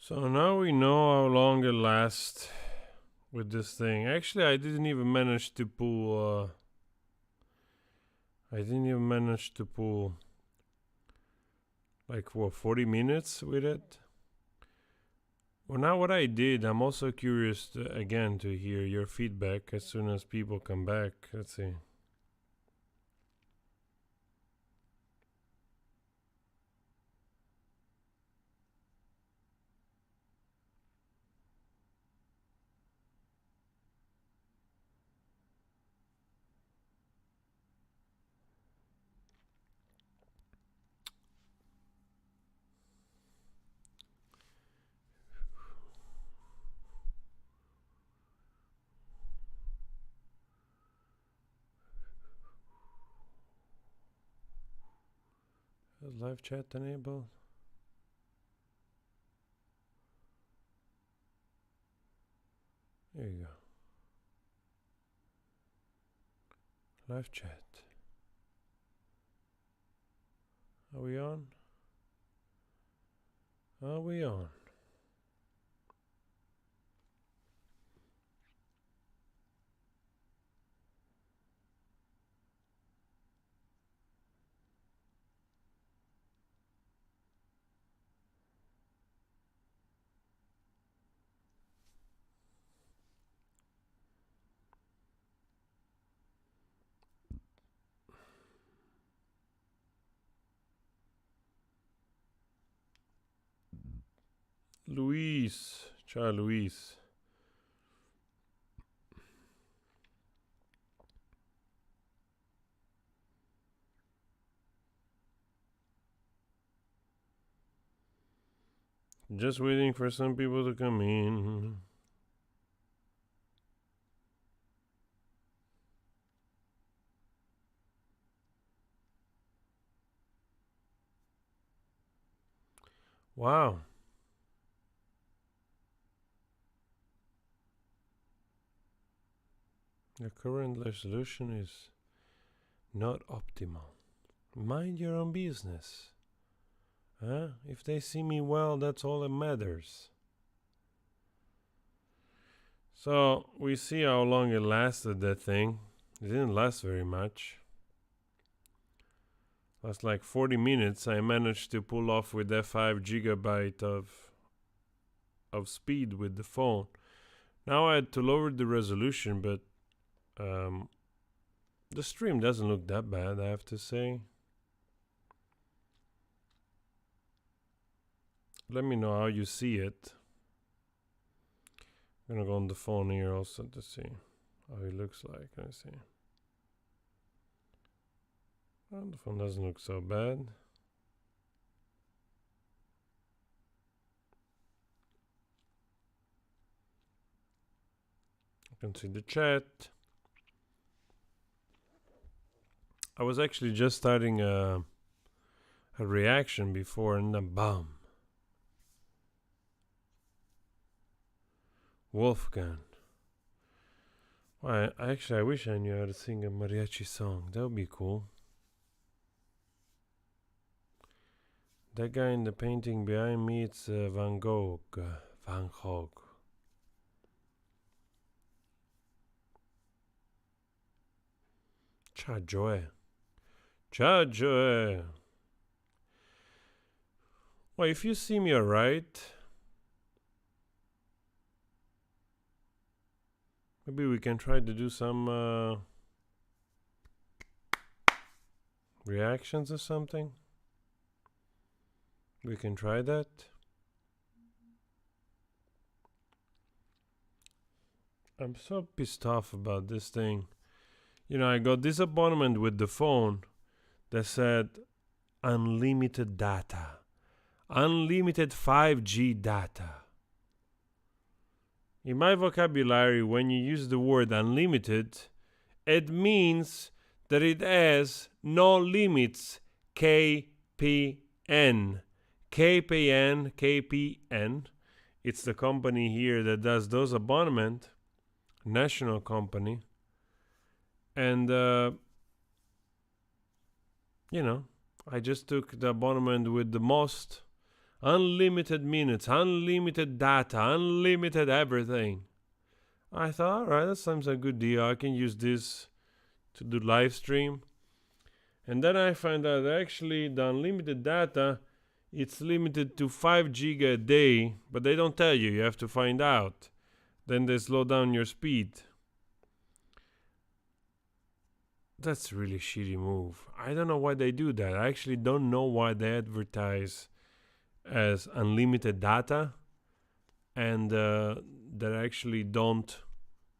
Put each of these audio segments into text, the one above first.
So now we know how long it lasts with this thing. Actually, I didn't even manage to pull. Like what, 40 minutes with it. Well, now what I did, I'm also curious again to hear your feedback as soon as people come back. Let's see. Is live chat enabled? There you go. Live chat. Are we on? Are we on? Luis. Ciao, Luis. Just waiting for some people to come in. Wow. The current resolution is not optimal. Mind your own business. Huh? If they see me well, that's all that matters. So, we see how long it lasted, that thing. It didn't last very much. Last like 40 minutes. I managed to pull off with that 5 gigabyte of speed with the phone. Now I had to lower the resolution, but the stream doesn't look that bad, I have to say. Let me know how you see it. I'm gonna go on the phone here also to see how it looks like. Let's see. Oh, the phone doesn't look so bad. You can see the chat. I was actually just starting a reaction before, and then bam. Wolfgang. Well, I wish I knew how to sing a mariachi song. That would be cool. That guy in the painting behind me, it's Van Gogh. Van Gogh. Ciao, Joe. Ciao, Joe. Well, if you see me alright, maybe we can try to do some reactions or something. We can try that. I'm so pissed off about this thing. You know, I got this appointment with the phone that said unlimited data. Unlimited 5G data. In my vocabulary, when you use the word unlimited, it means that it has no limits. KPN. KPN. It's the company here that does those abonnement. National company. And, you know, I just took the abonnement with the most unlimited minutes, unlimited data, unlimited everything. I thought, all right, that sounds a good deal. I can use this to do live stream. And then I find out that actually the unlimited data, it's limited to 5 giga a day, but they don't tell you. You have to find out. Then they slow down your speed. That's a really shitty move. I don't know why they do that. I actually don't know why they advertise as unlimited data and that actually don't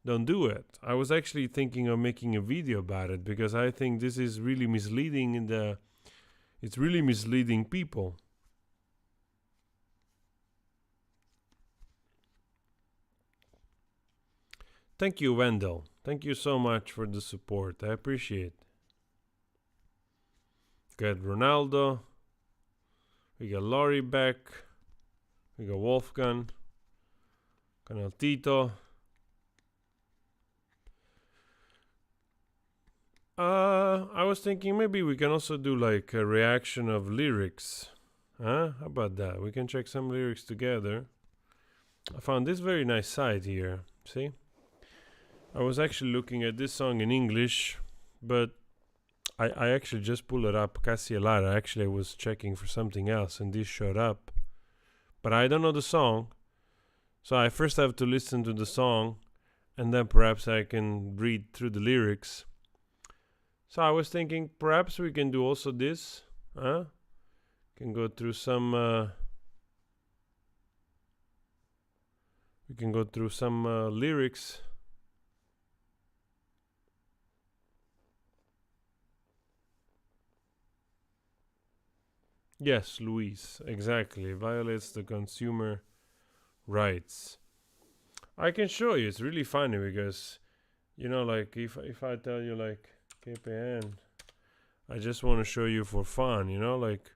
do it. I was actually thinking of making a video about it because I think this is really misleading it's really misleading people. Thank you, Wendell. Thank you so much for the support. I appreciate it. Got Ronaldo. We got Laurie back. We got Wolfgang. Canal Tito. I was thinking maybe we can also do like a reaction of lyrics. Huh? How about that? We can check some lyrics together. I found this very nice site here. See? I was actually looking at this song in English, but I actually just pulled it up. Casiellara. Actually, I was checking for something else, and this showed up. But I don't know the song, so I first have to listen to the song, and then perhaps I can read through the lyrics. So I was thinking perhaps we can do also this. Can go through some. We can go through some lyrics. Yes, Luis, exactly. Violates the consumer rights. I can show you. It's really funny because, like if I tell you like KPN, I just want to show you for fun. Like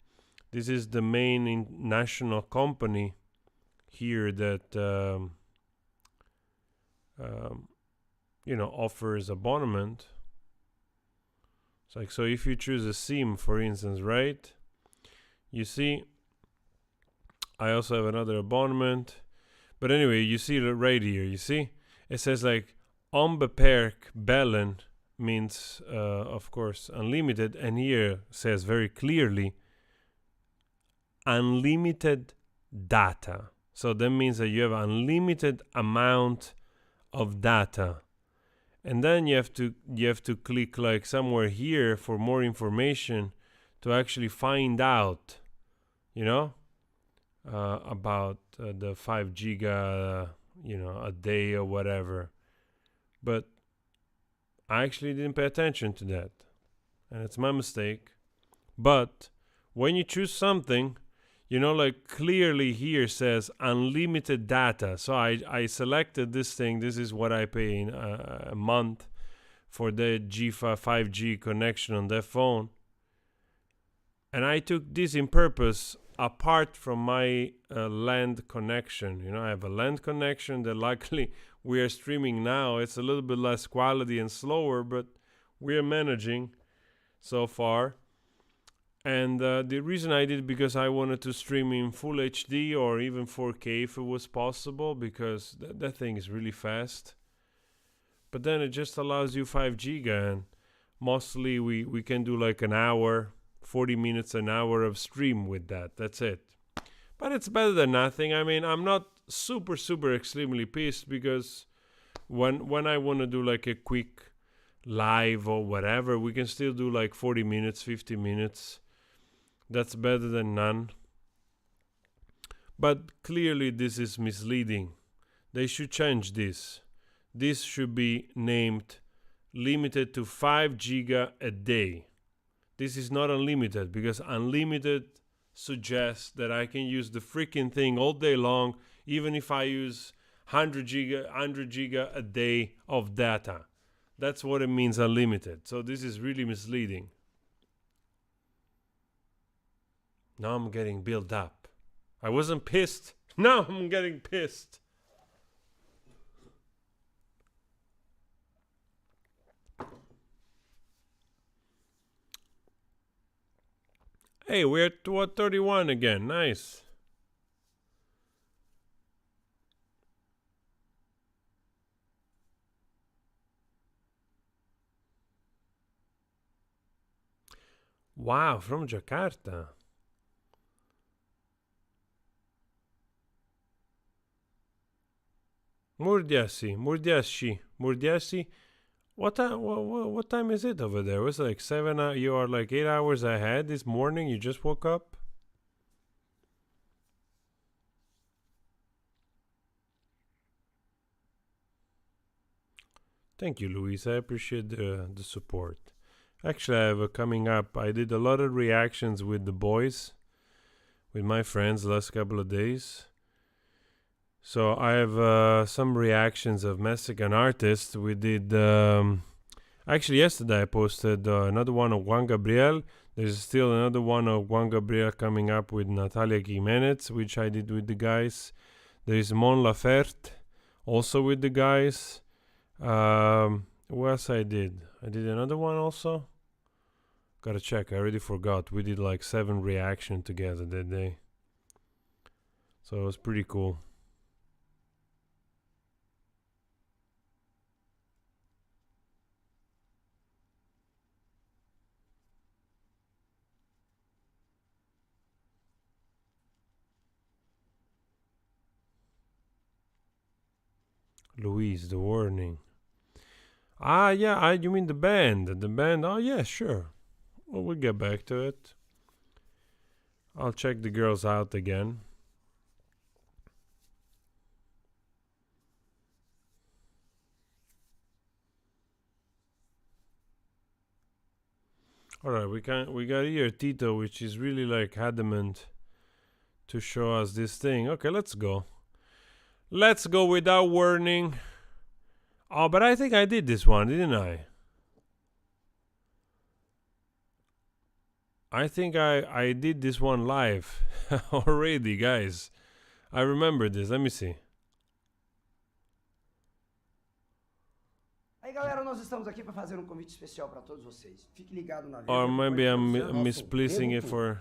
this is the main national company here that offers abonnement. It's like, so if you choose a SIM, for instance, right? You see, I also have another abonnement. But anyway, you see it right here. You see? It says like, onbeperkt bellen means, of course, unlimited. And here says very clearly, unlimited data. So that means that you have unlimited amount of data. And then you have to click like somewhere here for more information to actually find out, about the 5 giga, a day or whatever. But I actually didn't pay attention to that, and it's my mistake. But when you choose something, like clearly here says unlimited data. So I selected this thing. This is what I pay in a month for the 5G connection on that phone. And I took this in purpose apart from my land connection. I have a land connection that luckily we are streaming now. It's a little bit less quality and slower, but we are managing so far. And the reason I did it because I wanted to stream in full HD or even 4K if it was possible, because that thing is really fast. But then it just allows you 5 giga, and mostly we can do like an hour, 40 minutes, an hour of stream with that. That's it. But it's better than nothing. I mean, I'm not super extremely pissed, because when I want to do like a quick live or whatever, we can still do like 40 minutes, 50 minutes. That's better than none. But clearly this is misleading. They should change this. This should be named limited to 5 giga a day. This is not unlimited, because unlimited suggests that I can use the freaking thing all day long, even if I use 100 giga a day of data. That's what it means, unlimited. So this is really misleading. Now I'm getting built up. I wasn't pissed. Now I'm getting pissed. Hey, we're at 31 again. Nice. Wow, from Jakarta. Murdiasi. What time? What time is it over there? It's like 7. You are like 8 hours ahead this morning. You just woke up. Thank you, Luis. I appreciate the support. Actually, I have coming up. I did a lot of reactions with the boys, with my friends, the last couple of days. So I have some reactions of Mexican artists. We did. Actually, yesterday I posted another one of Juan Gabriel. There's still another one of Juan Gabriel coming up with Natalia Jimenez, which I did with the guys. There is Mon Laferte, also with the guys. What else I did? I did another one also. Gotta check. I already forgot. We did like 7 reactions together that day. So it was pretty cool. Louise, the warning. Yeah, you mean the band. The band, oh yeah, sure. Well, we'll get back to it. I'll check the girls out again. Alright, we got here Tito, which is really like adamant to show us this thing. Okay, let's go. Let's go without warning. Oh, but I think I did this one, didn't I? I think I did this one live already, guys. I remember this. Let me see. Aí, galera, nós estamos aqui para fazer convite especial para todos vocês. Fique ligado na vida. Or maybe I'm misplacing it for.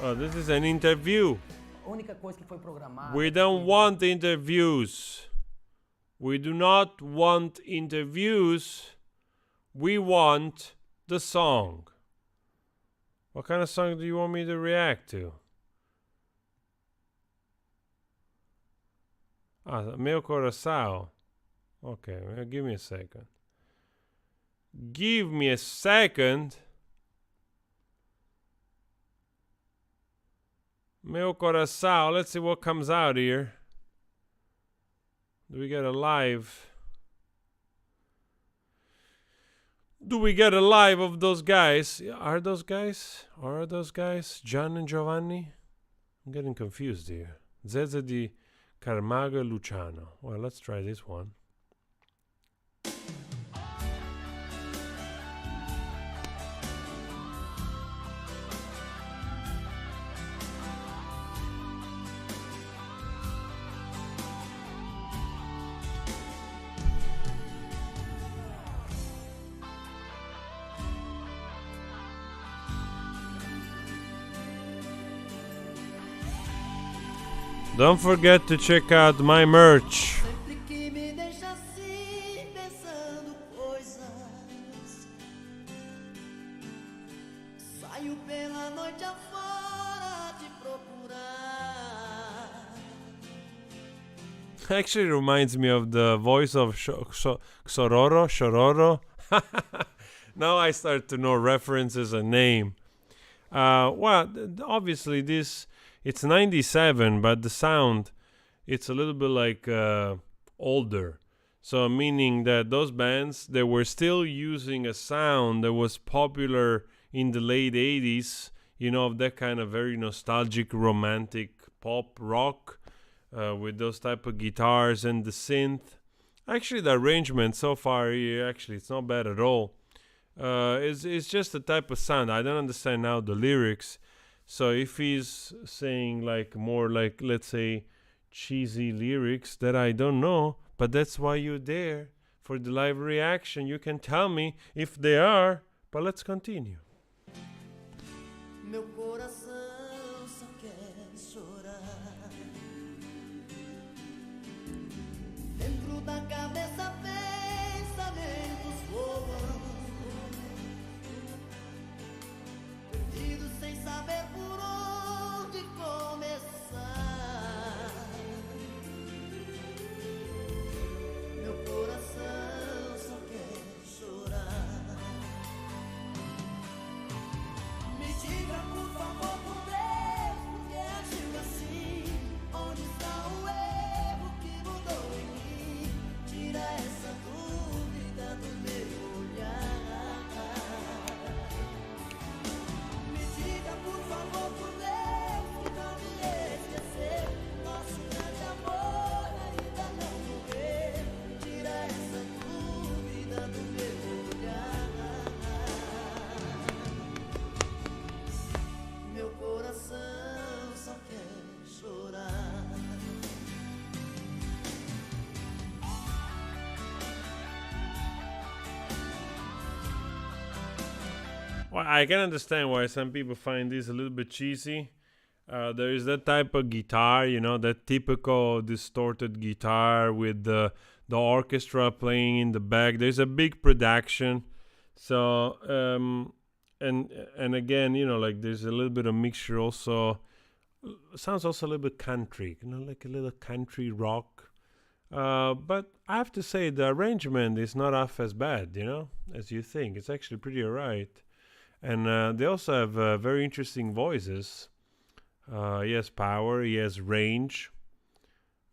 Oh, this is an interview. Única coisa que foi programada. We don't want interviews. We do not want interviews. We want the song. What kind of song do you want me to react to? Meu Coração. Okay, give me a second. Give me a second. Meu Coração. Let's see what comes out here. Do we get a live? Do we get a live of those guys? Are those guys? Are those guys Gian and Giovanni? I'm getting confused here. Zezé di Camargo e Luciano. Well, let's try this one. Don't forget to check out my merch. Actually reminds me of the voice of Shororo. Now I start to know references and name. Well, obviously this, it's 97, but the sound, it's a little bit like older. So meaning that those bands, they were still using a sound that was popular in the late 80s, you know, of that kind of very nostalgic, romantic pop rock with those type of guitars and the synth. Actually, the arrangement so far, actually, it's not bad at all. It's just a type of sound. I don't understand now the lyrics. So if he's saying like more like, let's say, cheesy lyrics that I don't know, but that's why you're there for the live reaction. You can tell me if they are, but let's continue. Meu coração só quer chorar. da cabeça pensamentos voam, perdido sem saber por onde começar. Meu coração só quer chorar. Me diga por favor, por Deus, por que agiu assim? Onde está o erro que mudou em mim? Tira essa dúvida do meu olhar. Me diga por favor, por Deus, que não me esquecer. Nosso grande amor ainda não morreu. Tira essa dúvida do meu olhar. Meu coração só quer chorar. Well, I can understand why some people find this a little bit cheesy. There is that type of guitar, you know, that typical distorted guitar with the orchestra playing in the back. There's a big production, so and again, you know, like there's a little bit of mixture. Also, sounds also a little bit country, you know, like a little country rock. But I have to say the arrangement is not half as bad, you know, as you think. It's actually pretty alright. And they also have very interesting voices. He has power, he has range.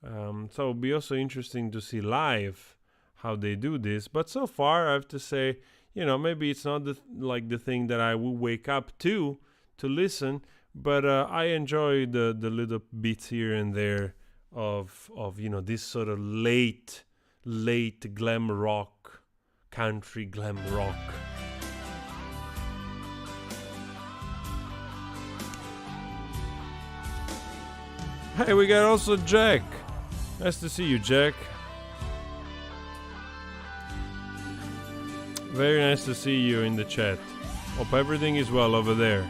So it'll be also interesting to see live how they do this. But so far, I have to say, you know, maybe it's not like the thing that I will wake up to listen, but I enjoy the little bits here and there of you know, this sort of late glam rock, country glam rock. Hey, we got also Jack. Nice to see you, Jack. Very nice to see you in the chat. Hope everything is well over there.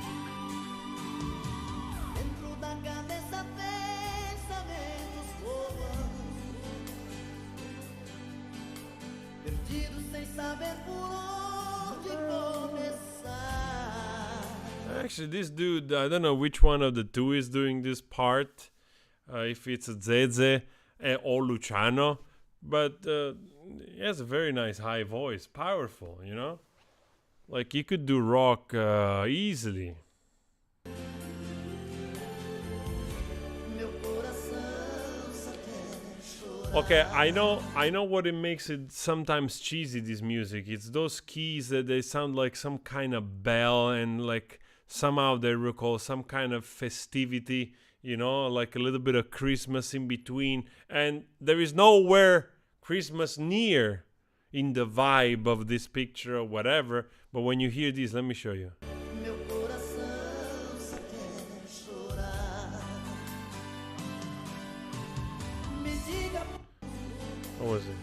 Dentro da cabeça pensamentos voam, perdido sem saber por onde começar. Actually, this dude, I don't know which one of the two is doing this part. If it's Zeze or Luciano, but he has a very nice high voice, powerful, you know? Like he could do rock easily. Meu coração só quer chorar. Okay, I know what it makes it sometimes cheesy, this music. It's those keys that they sound like some kind of bell, and like somehow they recall some kind of festivity, you know, like a little bit of Christmas in between, and there is nowhere Christmas near in the vibe of this picture or whatever. But when you hear this, let me show you. Meu coração só quer chorar. Me diga, What was it?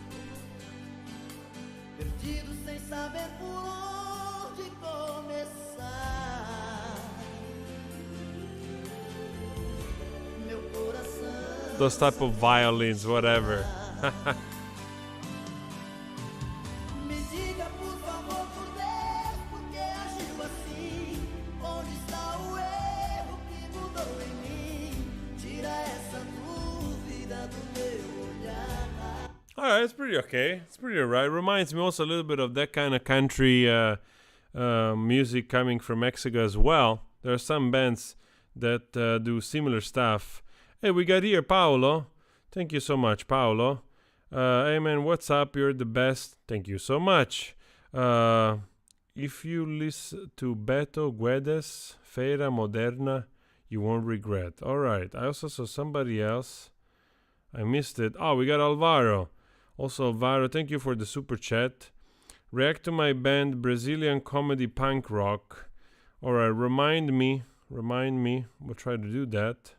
perdido sem saber por onde começar. Meu coração. Those type of violins, whatever. Me diga por favor, por Deus, por que agiu assim? Onde está o erro que mudou em mim? Tira essa dúvida do meu olhar. Alright, it's pretty okay. It's pretty alright. Reminds me also a little bit of that kind of country music coming from Mexico as well. There are some bands that do similar stuff. Hey, we got here Paolo. Thank you so much, Paolo. Hey man, what's up? You're the best. Thank you so much. If you listen to Beto Guedes, Feira Moderna, you won't regret. Alright, I also saw somebody else. I missed it. Oh, we got Alvaro. Also, Alvaro, thank you for the super chat. React to my band Brazilian comedy punk rock. Alright, remind me. We'll try to do that.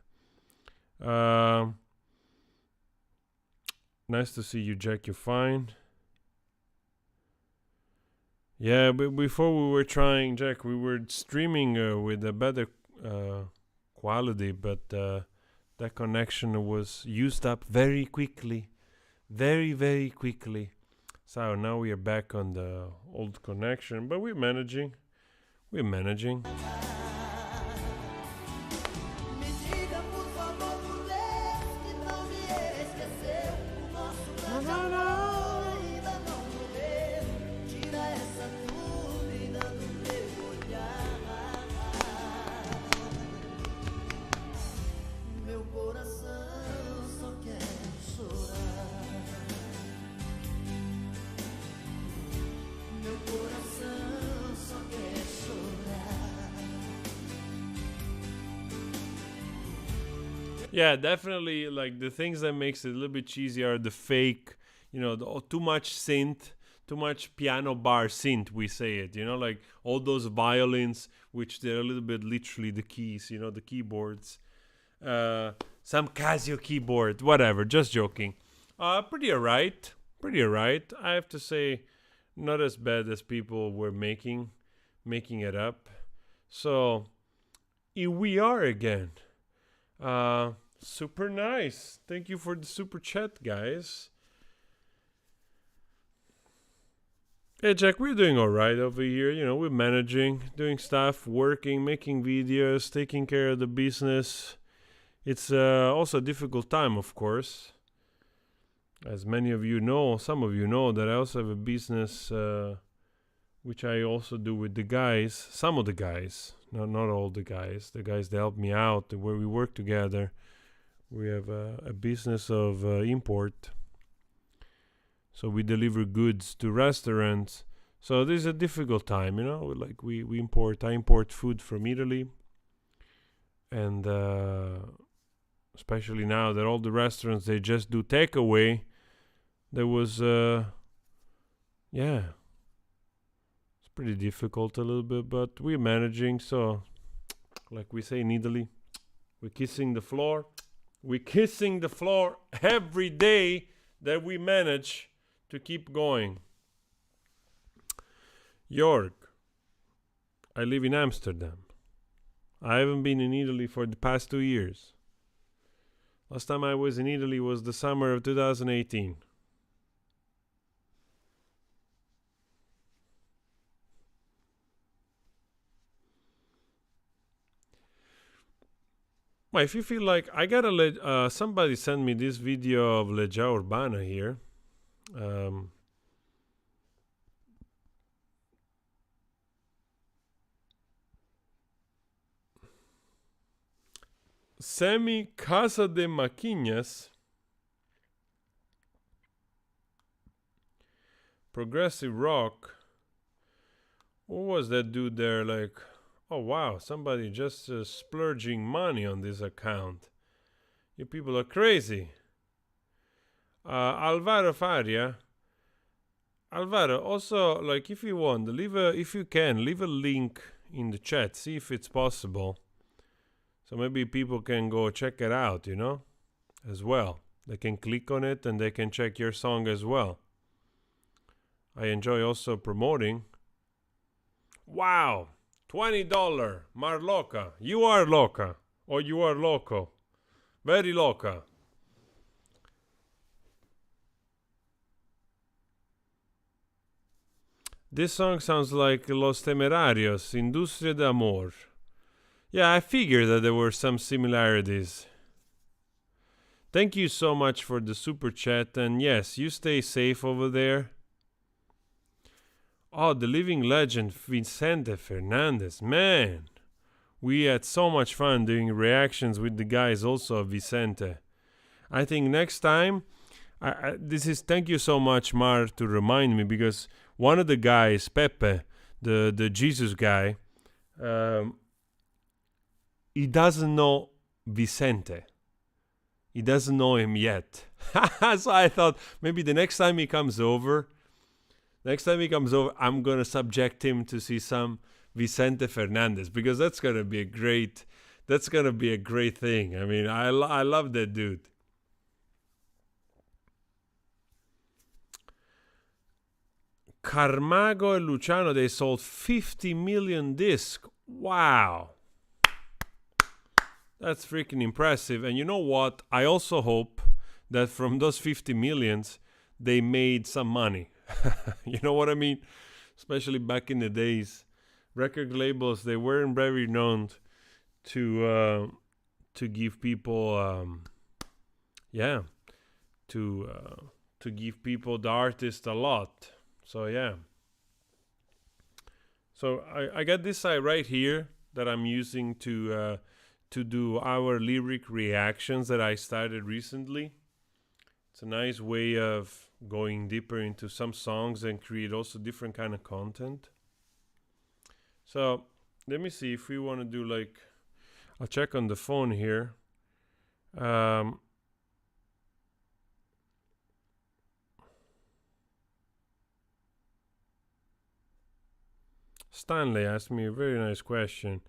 Nice to see you, Jack. You fine? Yeah, but before we were trying, Jack, we were streaming with a better quality, but that connection was used up very quickly. very, very quickly. So now we are back on the old connection, but we're managing. We're managing. Me diga por favor por Deus que não me esqueceu. O nosso grande amor ainda não morreu. Tira essa dúvida do meu olhar. Meu coração só quer chorar. Meu coração só quer chorar. Yeah, definitely. Like the things that makes it a little bit cheesy are the fake, too much synth, too much piano bar synth. We say it, like all those violins, which they're a little bit literally the keys, the keyboards. Some Casio keyboard, whatever. Just joking. Pretty alright. Pretty alright. I have to say, not as bad as people were making it up. So here we are again. Super nice. Thank you for the super chat, guys. Hey, Jack, we're doing all right over here. We're managing, doing stuff, working, making videos, taking care of the business. It's also a difficult time, of course. As many of you know, some of you know that I also have a business which I also do with the guys, some of the guys, not all the guys that help me out, where we work together. We have a business of import. So we deliver goods to restaurants. So this is a difficult time, like I import food from Italy. And especially now that all the restaurants, they just do takeaway. There was, it's pretty difficult a little bit, but we're managing. So, like we say in Italy, we're kissing the floor. We're kissing the floor every day that we manage to keep going. York, I live in Amsterdam. I haven't been in Italy for the past 2 years. Last time I was in Italy was the summer of 2018. Well, if you feel like I gotta let somebody send me this video of Legia Urbana here. Semi Casa de Maquinhas. Progressive rock. What was that dude there? Like, oh wow, somebody just splurging money on this account. You people are crazy. Alvaro Faria. Alvaro, also, like, if you want, if you can, leave a link in the chat. See if it's possible. So maybe people can go check it out, as well. They can click on it and they can check your song as well. I enjoy also promoting. Wow! $20, Marloca. You are loca. Or you are loco. Very loca. This song sounds like Los Temerarios, Industria de Amor. Yeah, I figured that there were some similarities. Thank you so much for the super chat, and yes, you stay safe over there. Oh, the living legend Vicente Fernandez, man. We had so much fun doing reactions with the guys also of Vicente. I think next time, thank you so much, Mar, to remind me, because one of the guys, Pepe, the Jesus guy, he doesn't know Vicente. He doesn't know him yet. So I thought maybe the next time he comes over, I'm going to subject him to see some Vicente Fernandez, because that's going to be a great thing. I mean, I love that dude. Carmago and Luciano, they sold 50 million discs. Wow. That's freaking impressive. And you know what? I also hope that from those 50 millions, they made some money. You know what I mean? Especially back in the days, record labels, they weren't very known to give people yeah to give people the artist a lot. So yeah, so I got this side right here that I'm using to do our lyric reactions that I started recently. It's a nice way of going deeper into some songs and create also different kind of content. So let me see if we want to do like, I'll check on the phone here. Stanley asked me a very nice question.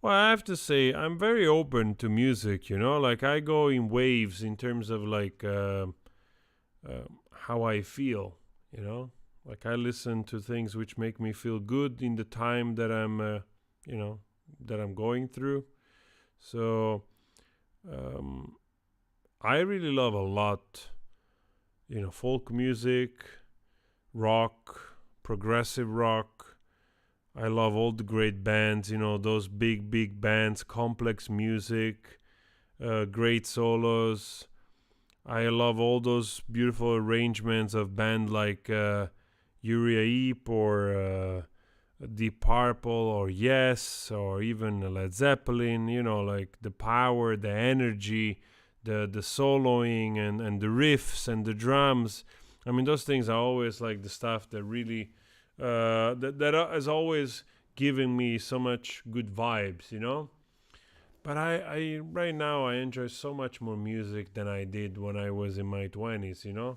Well, I have to say, I'm very open to music, you know? Like, I go in waves in terms of, like, how I feel, you know? Like, I listen to things which make me feel good in the time that you know, that I'm going through. So, I really love a lot, you know, folk music, rock, progressive rock. I love all the great bands, you know, those big bands, complex music, great solos. I love all those beautiful arrangements of band like Uriah Heep or Deep Purple or Yes or even Led Zeppelin, you know, like the power, the energy, the soloing and the riffs and the drums. I mean, those things are always like the stuff that really that is always giving me so much good vibes, you know. But I right now I enjoy so much more music than I did when I was in my 20s, you know.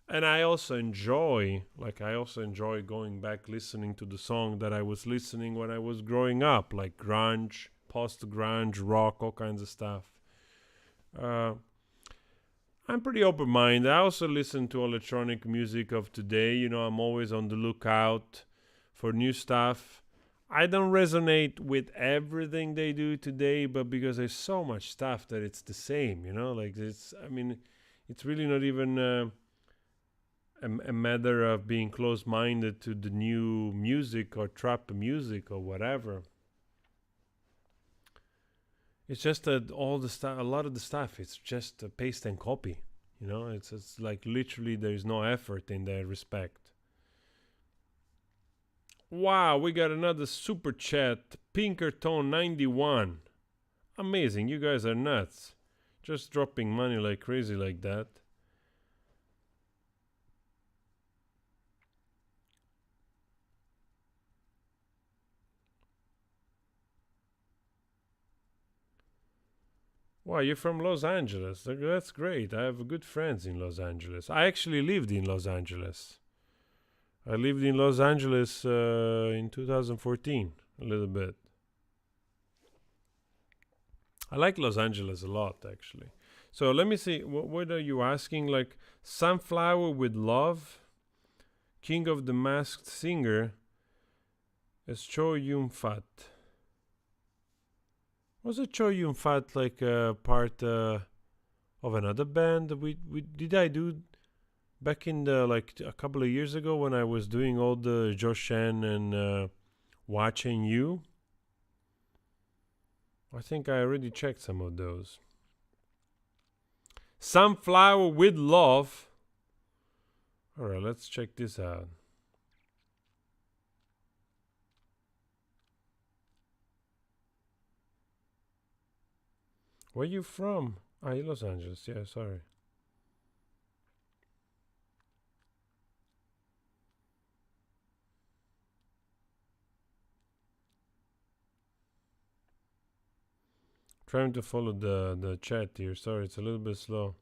And I also enjoy, going back listening to the song that I was listening when I was growing up, like grunge, post-grunge, rock, all kinds of stuff. Uh, I'm pretty open-minded. I also listen to electronic music of today. You know, I'm always on the lookout for new stuff. I don't resonate with everything they do today, but because there's so much stuff that it's the same, you know? Like, I mean, it's really not even a matter of being close-minded to the new music or trap music or whatever. It's just that all the stuff, a lot of the stuff, it's just a paste and copy. You know, it's like literally there is no effort in that respect. Wow, we got another super chat, Pinkerton 91. Amazing, you guys are nuts. Just dropping money like crazy like that. Wow, you're from Los Angeles. That's great. I have good friends in Los Angeles. I actually lived in Los Angeles. I lived in Los Angeles in 2014, a little bit. I like Los Angeles a lot, actually. So let me see. What are you asking? Like, Sunflower with Love? King of the Masked Singer is Cho Yun Fat. Was it Cho Yun Fat like part of another band that we did I do back in the like a couple of years ago when I was doing all the Joshen and Watching You? I think I already checked some of those. Sunflower with Love. All right, let's check this out. Where you from? Los Angeles. Yeah, sorry. Trying to follow the chat here. Sorry, it's a little bit slow.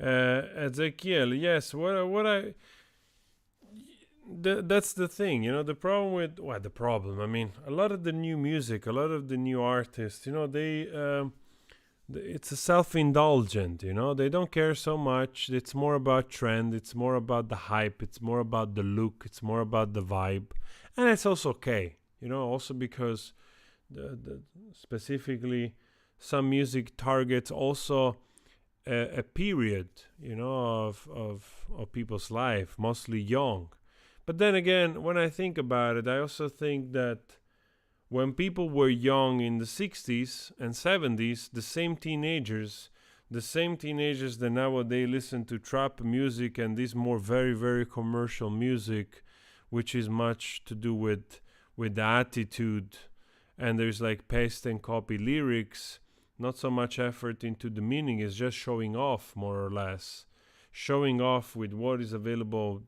Ezekiel, yes. What I that's the thing, the problem with the problem. I mean, a lot of the new music, a lot of the new artists, they it's a self-indulgent. They don't care so much. It's more about trend. It's more about the hype. It's more about the look. It's more about the vibe, and it's also okay. Also because the specifically some music targets also a period, of people's life, mostly young. But then again, when I think about it, I also think that when people were young in the 60s and 70s, the same teenagers that nowadays listen to trap music and this more very, very commercial music, which is much to do with the attitude, and there's like paste and copy lyrics, not so much effort into the meaning, it's just showing off, more or less. Showing off with what is available.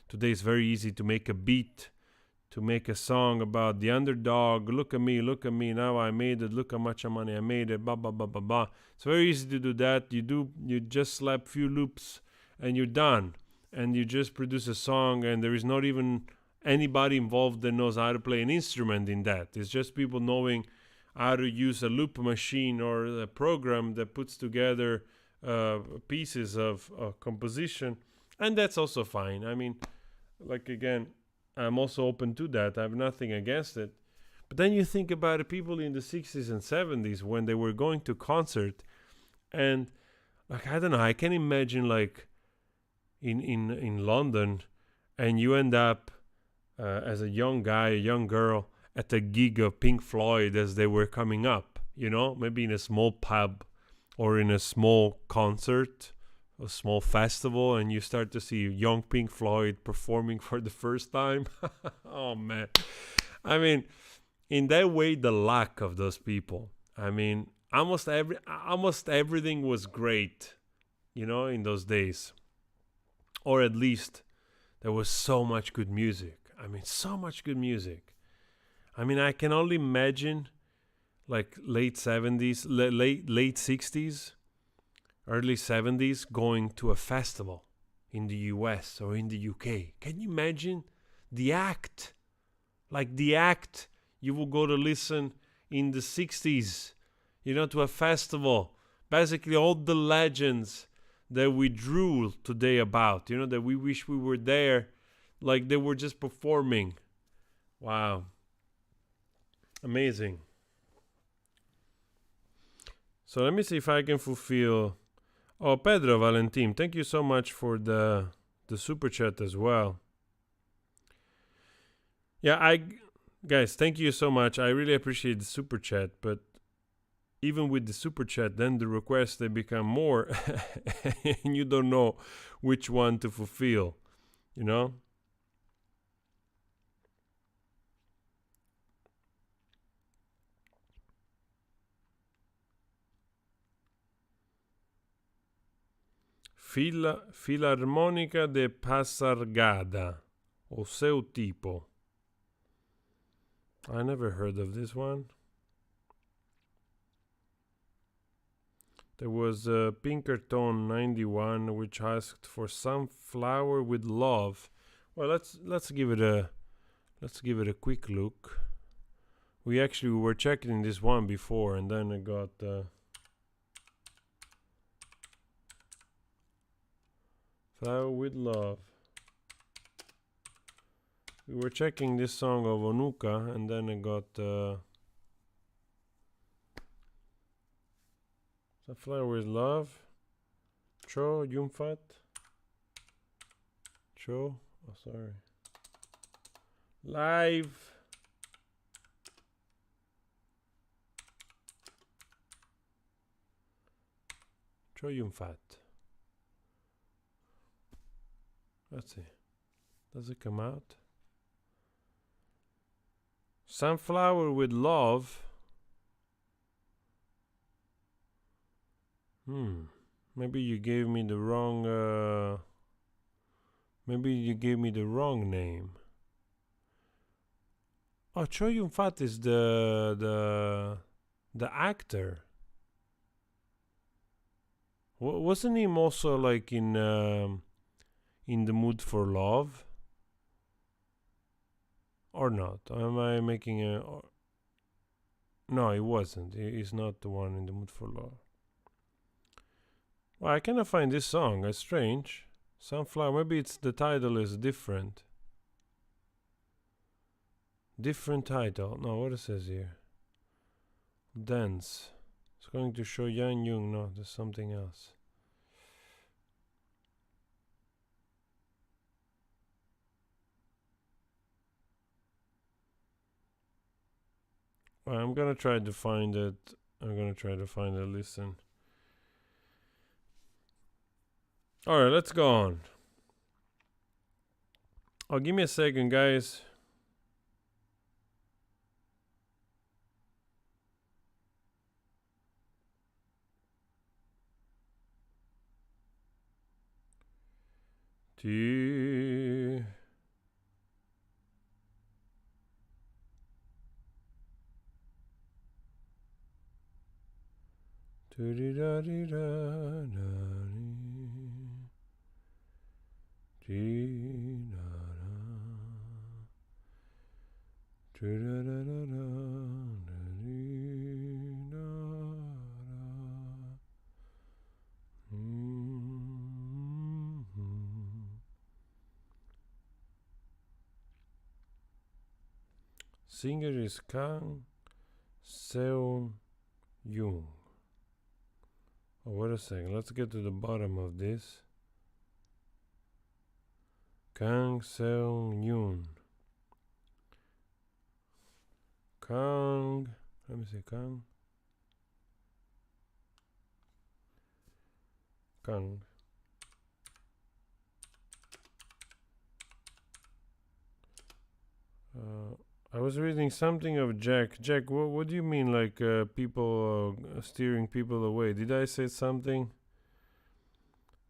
Today it's very easy to make a beat, to make a song about the underdog. Look at me, now I made it, look how much money I made it, blah, blah, blah, blah, blah. It's very easy to do that. You just slap few loops and you're done. And you just produce a song, and there is not even anybody involved that knows how to play an instrument in that. It's just people knowing how to use a loop machine or a program that puts together pieces of composition. And that's also fine. I mean, like, again, I'm also open to that. I have nothing against it. But then you think about it, people in the 60s and 70s when they were going to concert, and like, I don't know, I can imagine like in London, and you end up as a young guy, a young girl, at a gig of Pink Floyd as they were coming up, maybe in a small pub or in a small concert, a small festival, and you start to see young Pink Floyd performing for the first time. Oh man, I mean, in that way, the luck of those people. I mean, almost everything was great, in those days, or at least there was so much good music. I mean, so much good music. I mean, I can only imagine like late 70s, late 60s, early 70s, going to a festival in the US or in the UK. Can you imagine the act? Like the act you will go to listen in the 60s, to a festival. Basically all the legends that we drool today about, that we wish we were there, like they were just performing. Wow. Amazing. So let me see if I can fulfill. Oh, Pedro Valentin, thank you so much for the super chat as well. Yeah, guys, thank you so much. I really appreciate the super chat, but even with the super chat, then the requests, they become more and you don't know which one to fulfill, Filarmónica de Pasargada, o seu tipo. I never heard of this one. There was Pinkerton 91, which asked for Sunflower with Love. Well, let's give it a quick look. We were checking this one before, and then I got Flower with Love. We were checking this song of Onuka, and then I got Flower with Love. Cho Yumfat. Cho. Oh, sorry. Live. Cho Yumfat. Let's see. Does it come out? Sunflower with Love. Maybe you gave me the wrong name. Oh, Cho Yun-fat is the actor. Wasn't he also like in the mood for love? Or not? Am I making a... No, he wasn't. He's not the one in the mood for love. Well, I cannot find this song. That's strange. Sunflower. Maybe it's the title is different. Different title. No, what it says here? Dance. It's going to show Yan Jung. No, there's something else. Well, I'm gonna try to find it. Listen. Alright, let's go on. Oh, give me a second, guys. T. Singer is Kang Seung Yoon. Oh, wait a second. Let's get to the bottom of this. Kang Seung Yoon. Kang. Let me see. Kang. Kang. I was reading something of Jack. Jack, what do you mean, like people steering people away? Did I say something?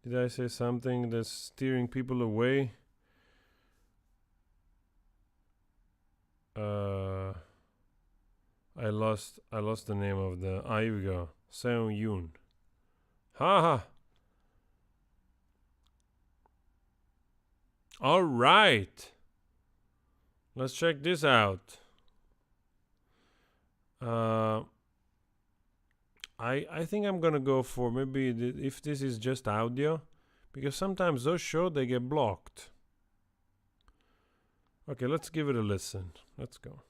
Did I say something that's steering people away? I lost the name of the. Ah, here we go. Seung Yoon. Haha. All right. Let's check this out. I think I'm gonna go for maybe if this is just audio, because sometimes those shows they get blocked. Okay, let's give it a listen. Let's go.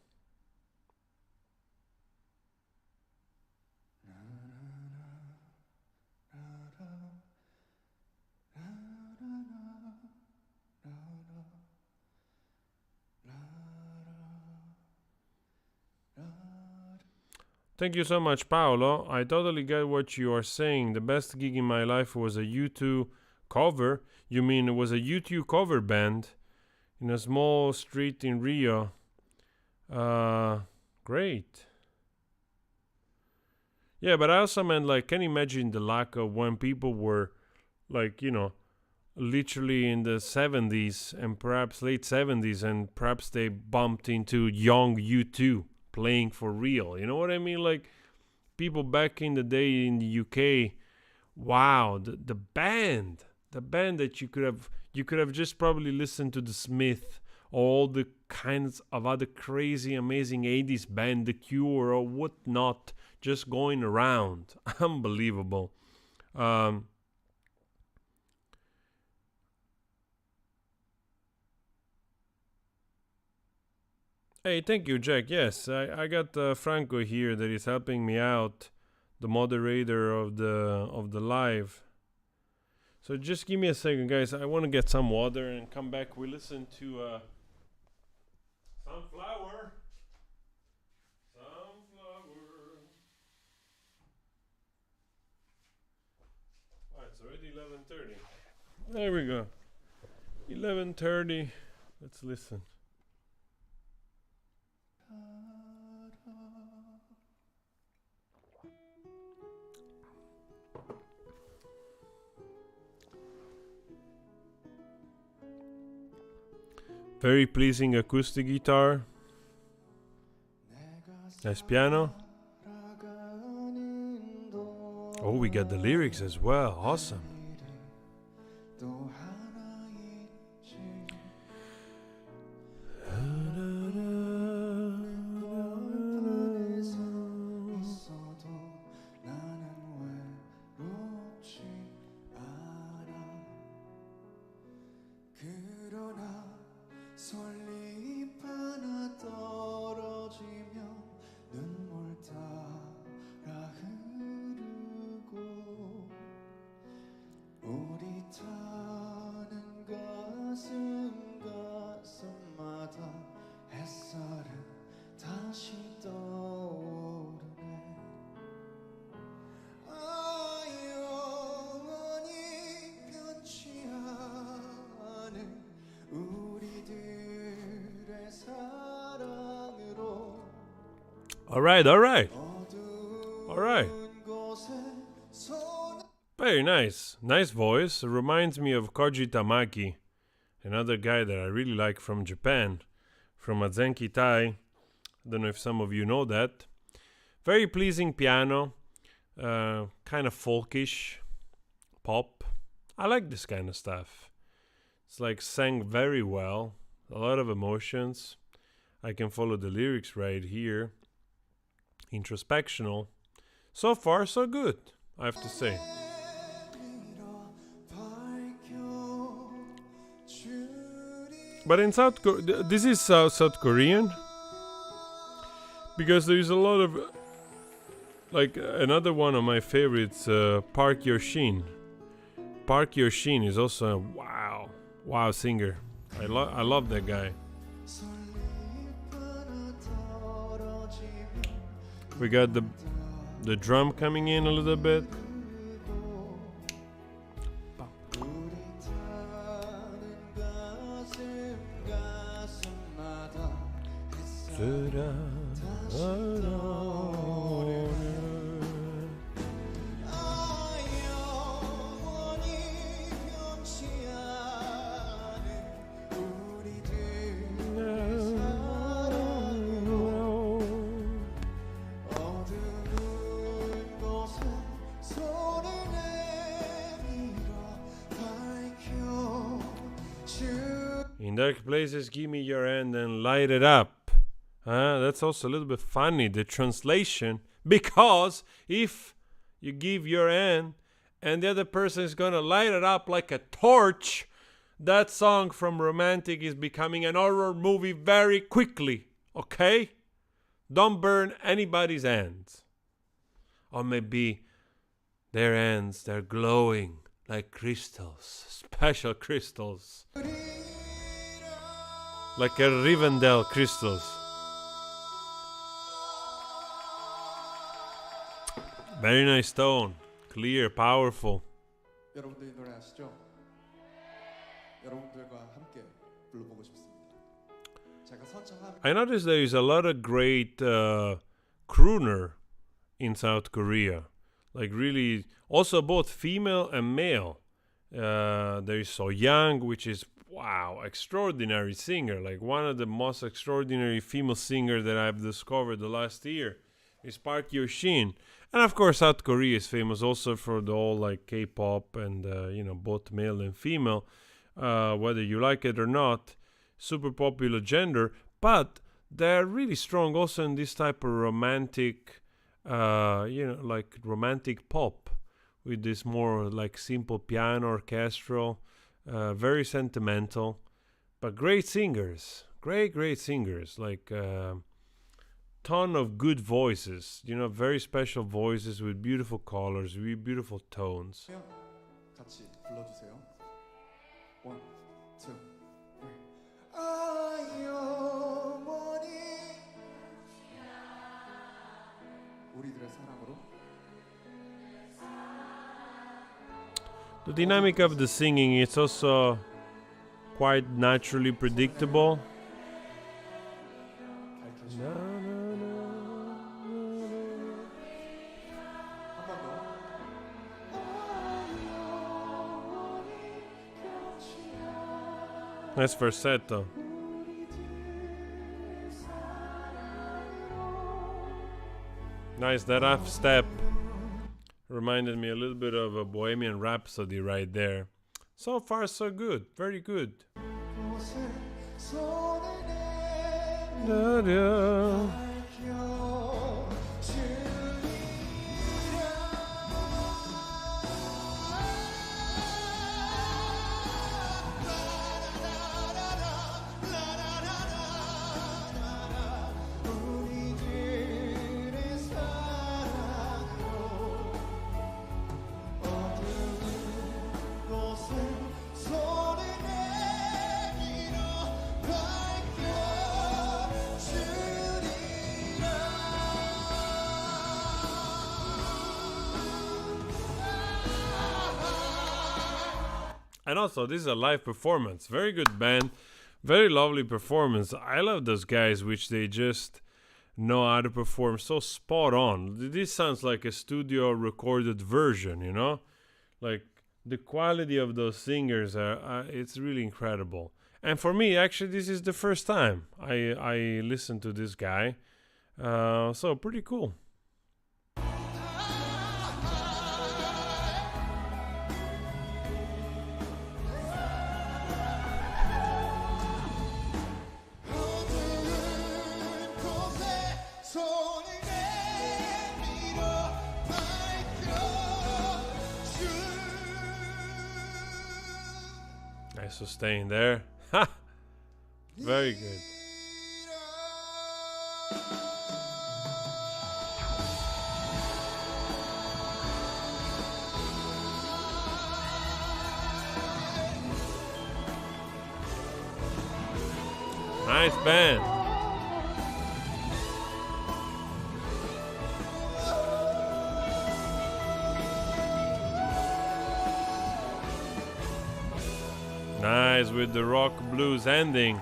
Thank you so much, Paolo. I totally get what you are saying. The best gig in my life was a U2 cover. You mean it was a U2 cover band in a small street in Rio? Great. Yeah, but I also meant, like, can you imagine the lack of when people were, like, you know, literally in the 70s and perhaps late 70s, and perhaps they bumped into young U2 playing for real. You know what I mean? Like, people back in the day in the UK, wow, the band that you could have just probably listened to the Smith, all the kinds of other crazy amazing 80s band, The Cure or whatnot, just going around. Unbelievable. Hey, thank you, Jack. Yes, I got Franco here that is helping me out, the moderator of the live. So just give me a second, guys. I want to get some water and come back. We listen to Sunflower. Oh, it's already 11:30. There we go. 11:30. Let's listen. Very pleasing acoustic guitar. Nice piano. Oh, we got the lyrics as well. Awesome. 또 하나 있지 별판에서 있어도 나는 외롭지 않아 그러나 솔잎 하나 떨어지면 눈물 따라 흐르고 우리 타는 가슴마다 햇살은 다시 떠오르네 아 영원히 변치 않은 우리들의 사랑으로 All right, all right. 어두운 All right. 곳에 손 Very nice. Nice voice. Reminds me of Koji Tamaki, another guy that I really like from Japan, from Azenki Tai. I don't know if some of you know that. Very pleasing piano, kind of folkish, pop. I like this kind of stuff. It's like sang very well, a lot of emotions. I can follow the lyrics right here. Introspectional. So far, so good, I have to say. But in this is South Korean, because there is a lot of, like another one of my favorites, Park Yoshin. Park Yoshin is also a wow singer. I love that guy. We got the drum coming in a little bit. In dark places, give me your hand and light it up. That's also a little bit funny, the translation, because if you give your hand and the other person is gonna light it up like a torch, that song from Romantic is becoming an horror movie very quickly, okay? Don't burn anybody's hands. Or maybe their hands, they're glowing like crystals, special crystals. Like a Rivendell crystals. Very nice tone. Clear, powerful. 여러분들 이 노래 아시죠? 여러분들과 함께 불러보고 싶습니다. 제가 선창한 I noticed there is a lot of great crooner in South Korea. Like really, also both female and male. There is So Young, which is extraordinary singer. Like one of the most extraordinary female singers that I've discovered the last year is Park Yoshin. And of course, South Korea is famous also for the whole like K-pop and both male and female. Whether you like it or not, super popular gender. But they're really strong also in this type of romantic, like romantic pop with this more like simple piano orchestral. Very sentimental, but great singers, great singers, like ton of good voices, very special voices with beautiful colors, with beautiful tones. 같이 불러주세요. 1, 2, 3. 아 영원히 우리들의 사랑으로 The dynamic of the singing is also quite naturally predictable. Nice falsetto. Nice, that half step. Reminded me a little bit of a Bohemian Rhapsody right there. So far, so good. Very good. Da-da. And also, this is a live performance. Very good band. Very lovely performance. I love those guys, which they just know how to perform so spot on. This sounds like a studio recorded version, you know? Like, the quality of those singers, it's really incredible. And for me, actually, this is the first time I listened to this guy. So, pretty cool. Nice sustain there. Ha! Very good. Nice band. Nice with the rock blues ending.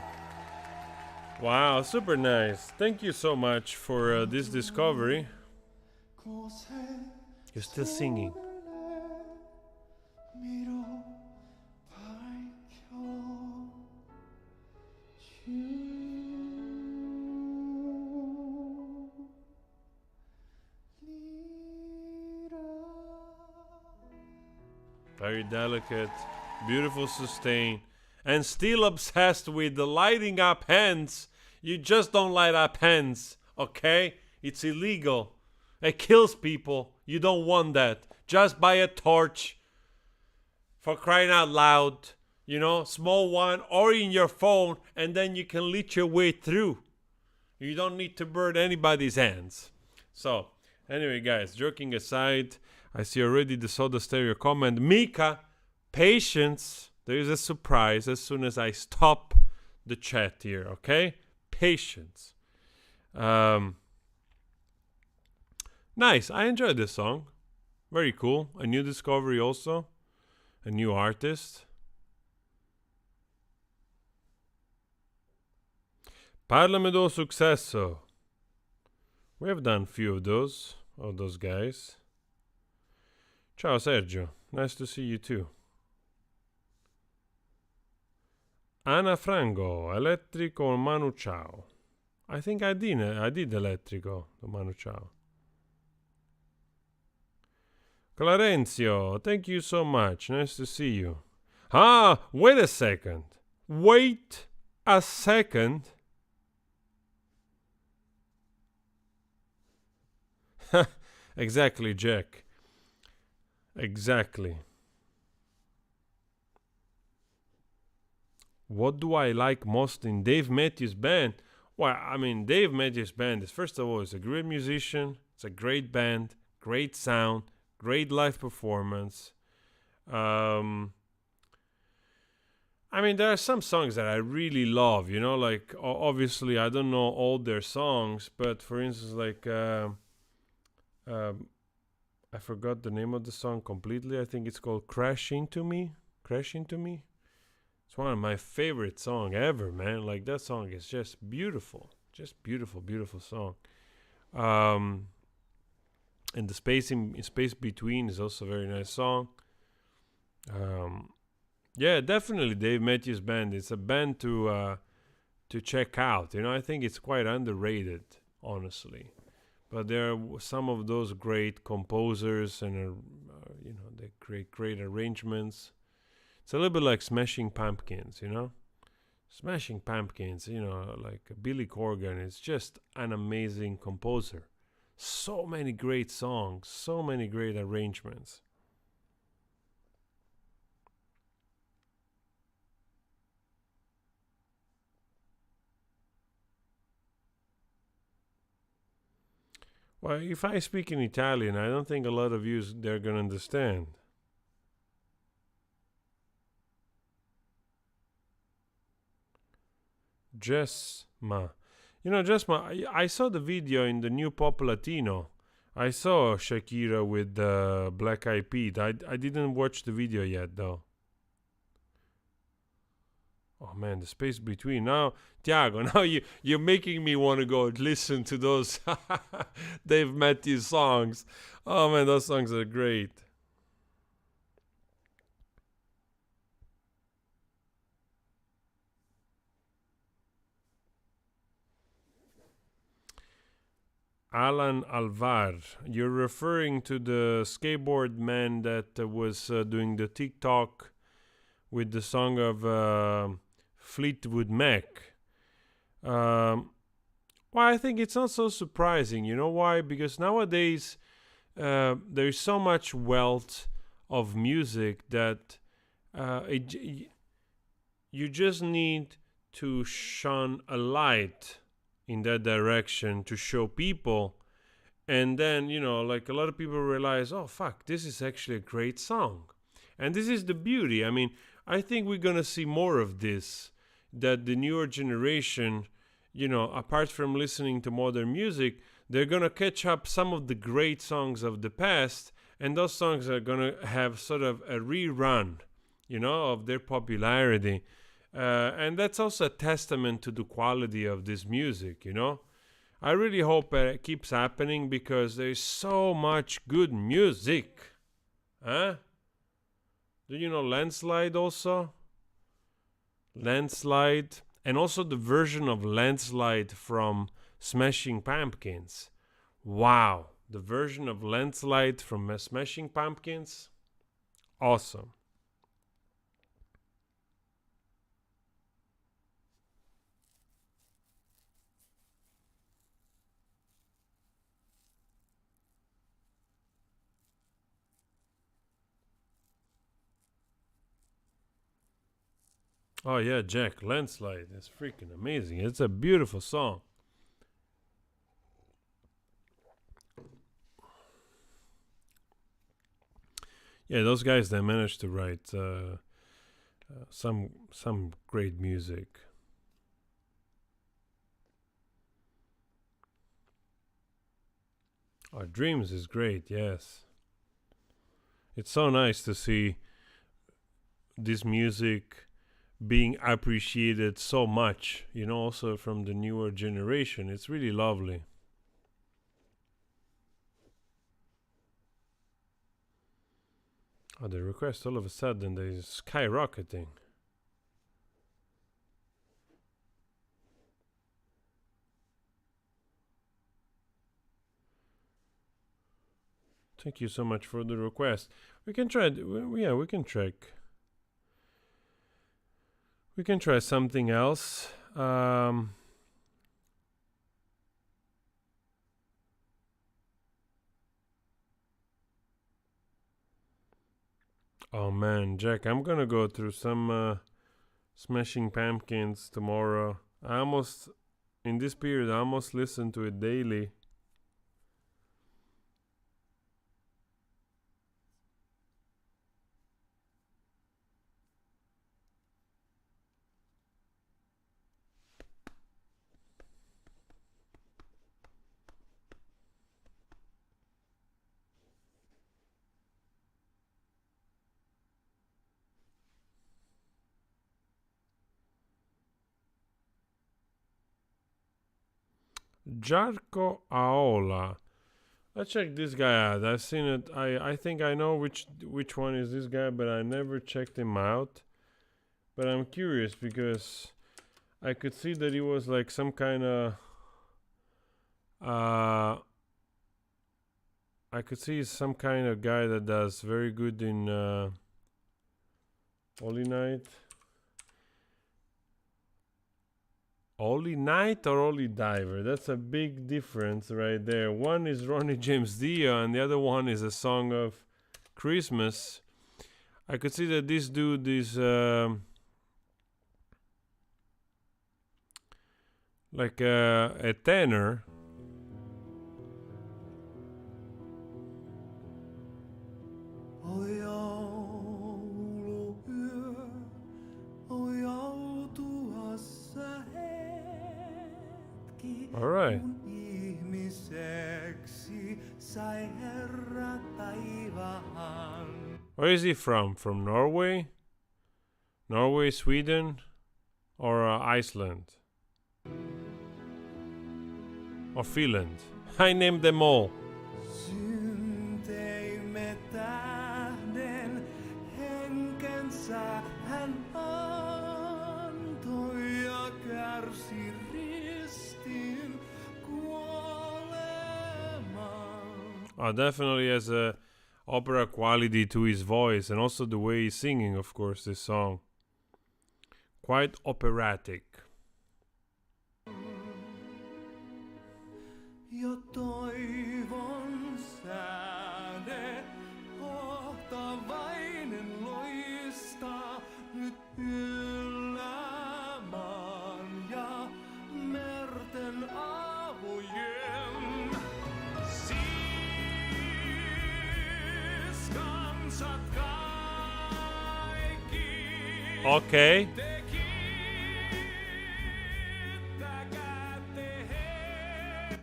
Wow, super nice. Thank you so much for this discovery. You're still singing. Very delicate, beautiful sustain, and still obsessed with the lighting up hands. You just don't light up hands, okay? It's illegal. It kills people. You don't want that. Just buy a torch. For crying out loud. You know, small one or in your phone, and then you can lit your way through. You don't need to burn anybody's hands. So, anyway, guys, joking aside, I see already the Soda Stereo comment. Mika, patience. There is a surprise as soon as I stop the chat here, okay? Patience. Nice. I enjoyed this song. Very cool. A new discovery also. A new artist. Parlami do successo. We have done a few of those guys. Ciao Sergio. Nice to see you too. Ana Frango, Elettrico Manu Ciao. I think I did Elettrico Manu Ciao. Clarenzio, thank you so much. Nice to see you. Ah, wait a second. Wait a second. Exactly, Jack. Exactly. What do I like most in Dave Matthews Band? Well, I mean, Dave Matthews Band is, first of all, he's a great musician. It's a great band, great sound, great live performance. I mean, there are some songs that I really love, you know, like, obviously, I don't know all their songs, but for instance, like, I forgot the name of the song completely. I think it's called Crash Into Me. Crash Into Me. It's one of my favorite songs ever, man. Like, that song is just beautiful. Just beautiful, beautiful song. And the space between is also a very nice song. Yeah, definitely Dave Matthews Band. It's a band to check out. You know, I think it's quite underrated, honestly. but there are some of those great composers and they create great arrangements. It's a little bit like Smashing Pumpkins, Smashing Pumpkins, like Billy Corgan is just an amazing composer. So many great songs, so many great arrangements. Well, if I speak in Italian, I don't think a lot of you they're gonna understand. Jessma. Jessma, I saw the video in the new Pop Latino. I saw Shakira with Black Eyed Peas. I didn't watch the video yet, though. Oh man, the space between. Now, Tiago, now you're making me want to go listen to those Dave Matthews songs. Oh man, those songs are great. Alan Alvar, you're referring to the skateboard man that was doing the TikTok with the song of Fleetwood Mac. Well, I think it's not so surprising. You know why? Because nowadays there's so much wealth of music that you just need to shine a light in that direction to show people, and then like a lot of people realize, oh fuck, this is actually a great song. And this is the beauty. I mean, I think we're gonna see more of this, that the newer generation, apart from listening to modern music, they're gonna catch up some of the great songs of the past, and those songs are gonna have sort of a rerun of their popularity. And that's also a testament to the quality of this music, I really hope it keeps happening because there's so much good music. Huh? Do you know Landslide also? Landslide. And also the version of Landslide from Smashing Pumpkins. Wow. The version of Landslide from Smashing Pumpkins. Awesome. Oh yeah, Jack, Landslide is freaking amazing. It's a beautiful song. Yeah, those guys, they managed to write some great music. Our Dreams is great, yes. It's so nice to see this music being appreciated so much, also from the newer generation. It's really lovely. Oh, the request all of a sudden they're skyrocketing. Thank you so much for the request. We can try. We can check. We can try something else. Oh man, Jack, I'm gonna go through some Smashing Pumpkins tomorrow. In this period, I almost listen to it daily. Jarko Aola. Let's check this guy out. I've seen it. I think I know which one is this guy, but I never checked him out. But I'm curious because I could see that he was like some kind of I could see he's some kind of guy that does very good in Holy Night. Holy Night or Holy Diver? That's a big difference right there. One is Ronnie James Dio and the other one is a song of Christmas. I could see that this dude is like a tenor. All right. Where is he from? From Norway? Norway, Sweden, or Iceland? Or Finland? I named them all. Definitely has a opera quality to his voice, and also the way he's singing, of course, this song. Quite operatic. Jo toivon säde, ohtavainen loistaa nyt yllä maan ja merten avojen. Siis kansat kaikki. Okay.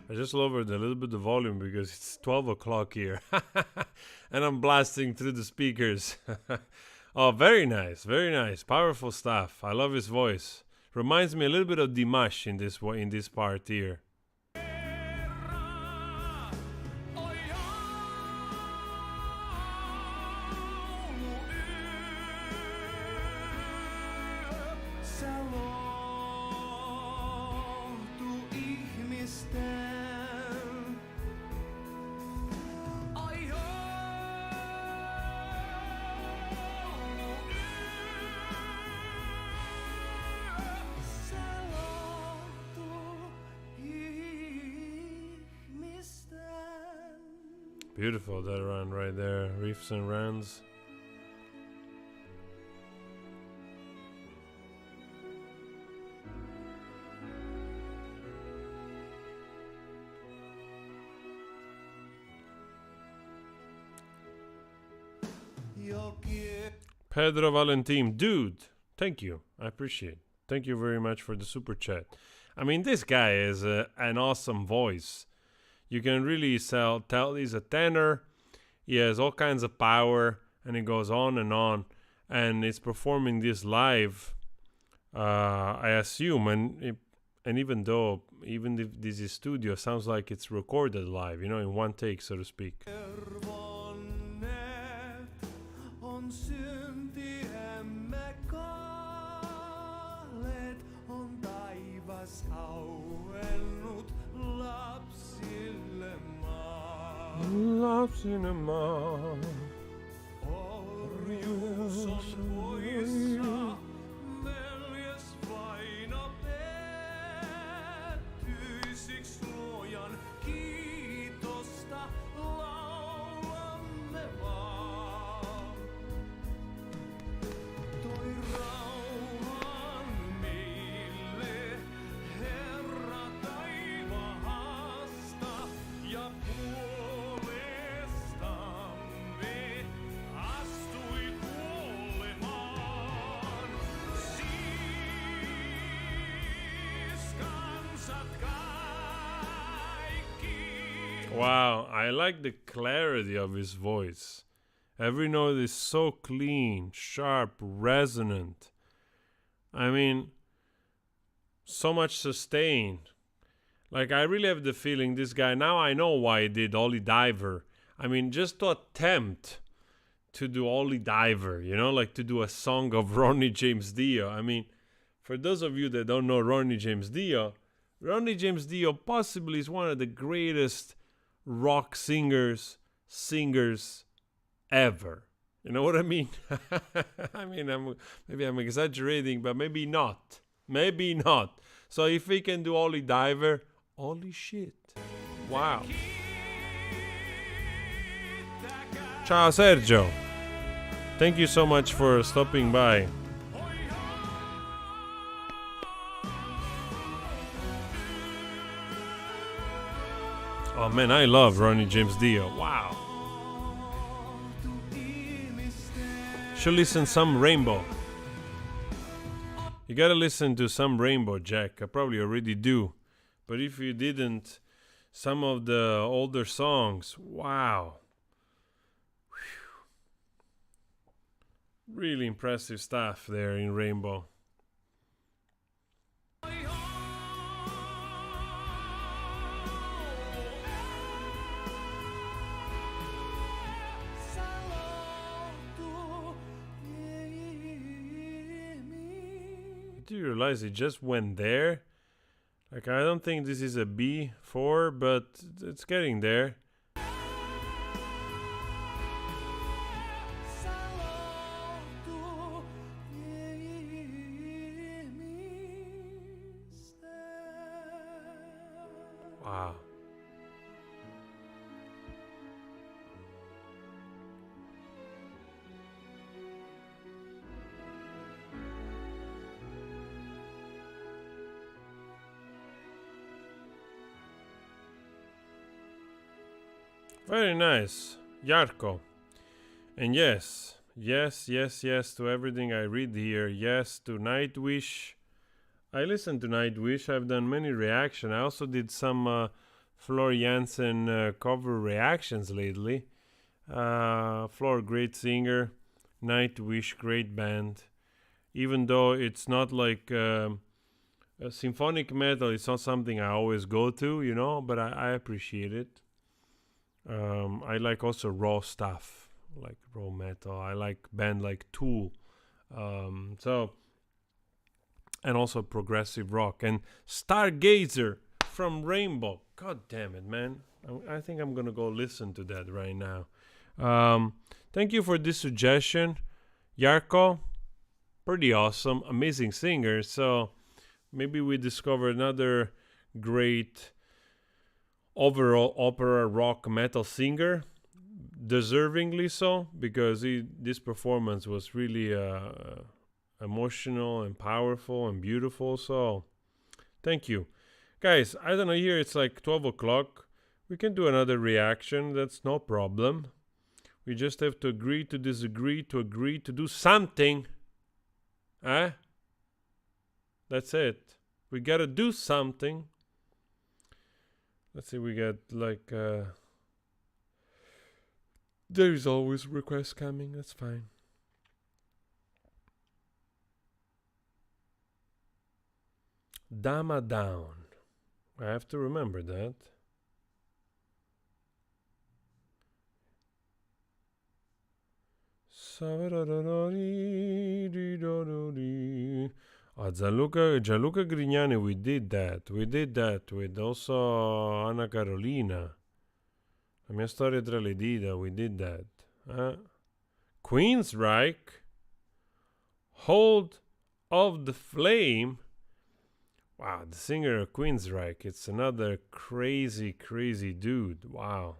I just lowered a little bit the volume because it's 12 o'clock here. And I'm blasting through the speakers. Oh, very nice, very nice. Powerful stuff. I love his voice. Reminds me a little bit of Dimash in this part here. Beautiful, that run right there. Reefs and runs. Pedro Valentin, dude, thank you. I appreciate it. Thank you very much for the super chat. I mean, this guy is an awesome voice. You can really tell he's a tenor. He has all kinds of power, and it goes on. And it's performing this live, I assume. And even if this is studio, sounds like it's recorded live, in one take, so to speak. Lapsille maa. Orjuus on poissa, veljes vaino pettyisiks luojan kiitosta laulamme vaan. Toi rauhan meille, Herra taivaasta ja wow, I like the clarity of his voice. Every note is so clean, sharp, resonant. I mean, so much sustained. Like, I really have the feeling this guy, now I know why he did Holy Diver. I mean, just to attempt to do Holy Diver, like to do a song of Ronnie James Dio. I mean, for those of you that don't know Ronnie James Dio possibly is one of the greatest rock singers, singers ever. You know what I mean? I mean, maybe I'm exaggerating, but maybe not. Maybe not. So if he can do Holy Diver, holy shit. Wow. Ciao Sergio. Thank you so much for stopping by. Oh man, I love Ronnie James Dio. Wow. Should listen some Rainbow. You gotta listen to some Rainbow, Jack. I probably already do. But if you didn't, some of the older songs, wow. Whew. Really impressive stuff there in Rainbow. Do you realize it just went there? Like, I don't think this is a B4, but it's getting there. Wow. Very nice, Jarko. And yes to everything I read here. Yes to Nightwish. I listened to Nightwish. I've done many reactions. I also did some Floor Jansen cover reactions lately. Floor, great singer. Nightwish, great band. Even though it's not like a symphonic metal, it's not something I always go to, you know, but I appreciate it. I like also raw stuff, like raw metal. I like band like Tool. And also progressive rock. And Stargazer from Rainbow. God damn it, man. I think I'm gonna go listen to that right now. Thank you for this suggestion, Jarko. Pretty awesome, amazing singer. So maybe we discover another great overall opera rock metal singer, deservingly so, because this performance was really emotional and powerful and beautiful. So thank you, guys. I don't know, here it's like 12 o'clock. We can do another reaction, that's no problem. We just have to agree to disagree, to agree to do something. That's it. We gotta do something. Let's see, we got like there's always requests coming, that's fine. Dama Down. I have to remember that. Gianluca Grignani, we did that. We did that with also Anna Carolina. La mia storia tra le dita, we did that. Queensryche, Hold of the Flame. Wow, the singer of Queensryche, it's another crazy, crazy dude. Wow.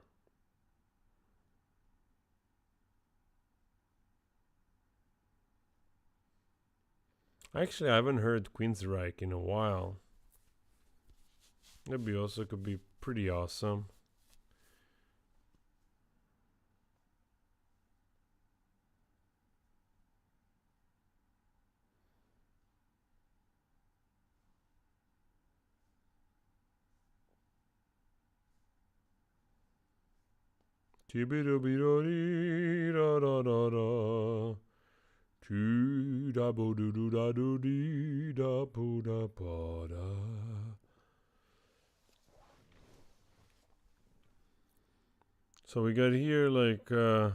Actually, I haven't heard Queensryche in a while. That also could be pretty awesome. So we got here like yeah,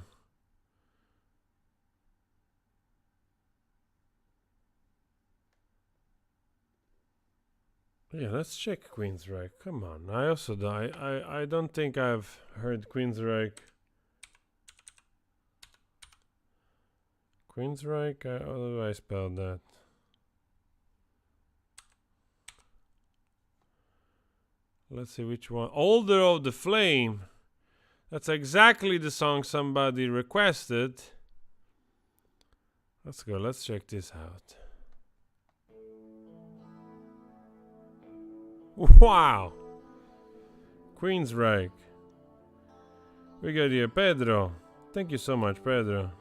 let's check Queensryche. Come on. I don't think I've heard Queensryche Queensryche? How do I spell that? Let's see which one. Older of the Flame. That's exactly the song somebody requested. Let's go. Let's check this out. Wow. Queensryche. We got here Pedro. Thank you so much, Pedro.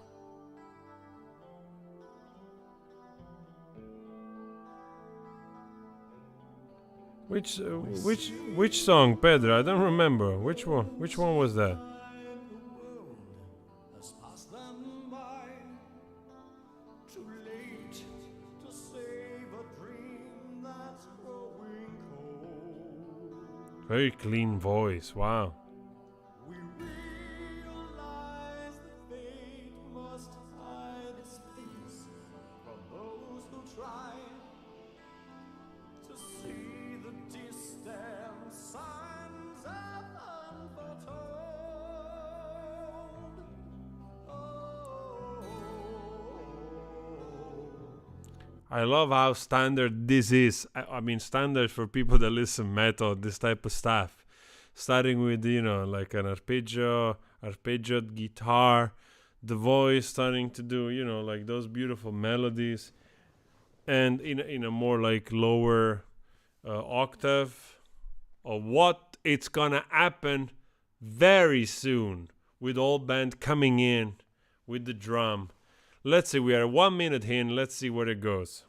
Which song, Pedro? I don't remember. Which one? Which one was that? Has passed them by. Too late to save a dream that's growing cold. Very clean voice. Wow. We realize that fate must hide its face from those who try to see the distant signs of unforetold. I love how standard this is. I mean, standard for people that listen metal, this type of stuff. Starting with, like an arpeggiated guitar, the voice starting to do, like those beautiful melodies. And in a more like lower octave of what it's gonna happen very soon with all band coming in with the drum. Let's see, we are 1 minute in. Let's see where it goes.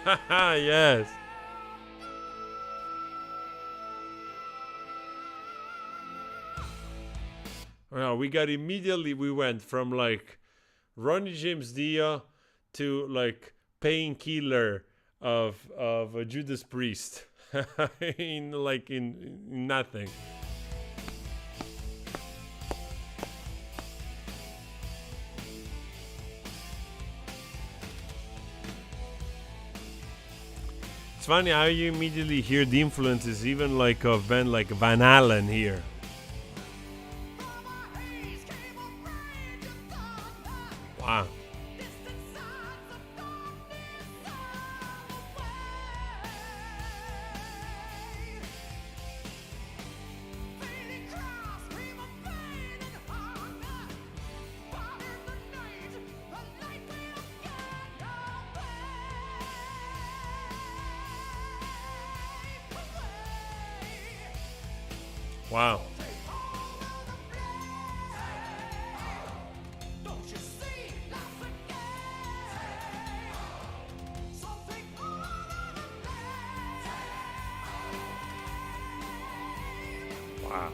Haha, yes. Well, we went from like Ronnie James Dio to like Painkiller of Judas Priest. in nothing. It's funny how you immediately hear the influences even like of band like Van Halen here. Wow. Wow. Wow.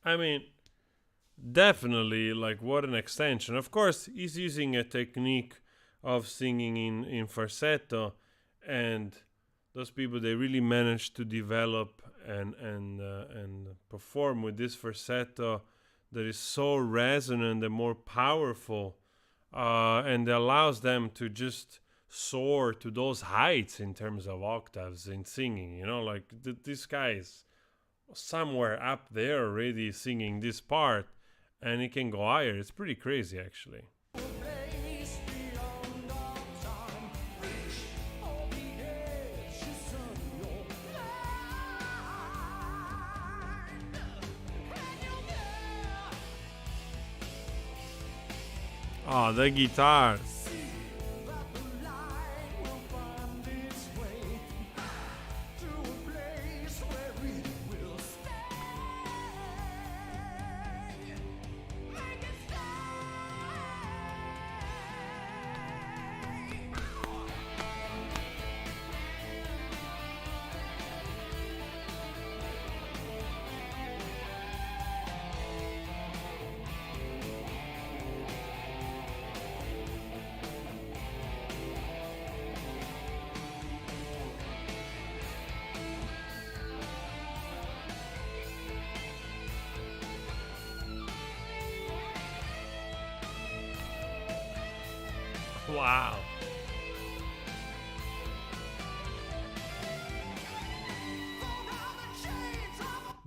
I mean, definitely, like, what an extension. Of course, he's using a technique of singing in falsetto, and those people, they really managed to develop and perform with this falsetto that is so resonant and more powerful, and allows them to just soar to those heights in terms of octaves in singing. Like this guy is somewhere up there already singing this part, and he can go higher. It's pretty crazy, actually. Oh, the guitar. Wow.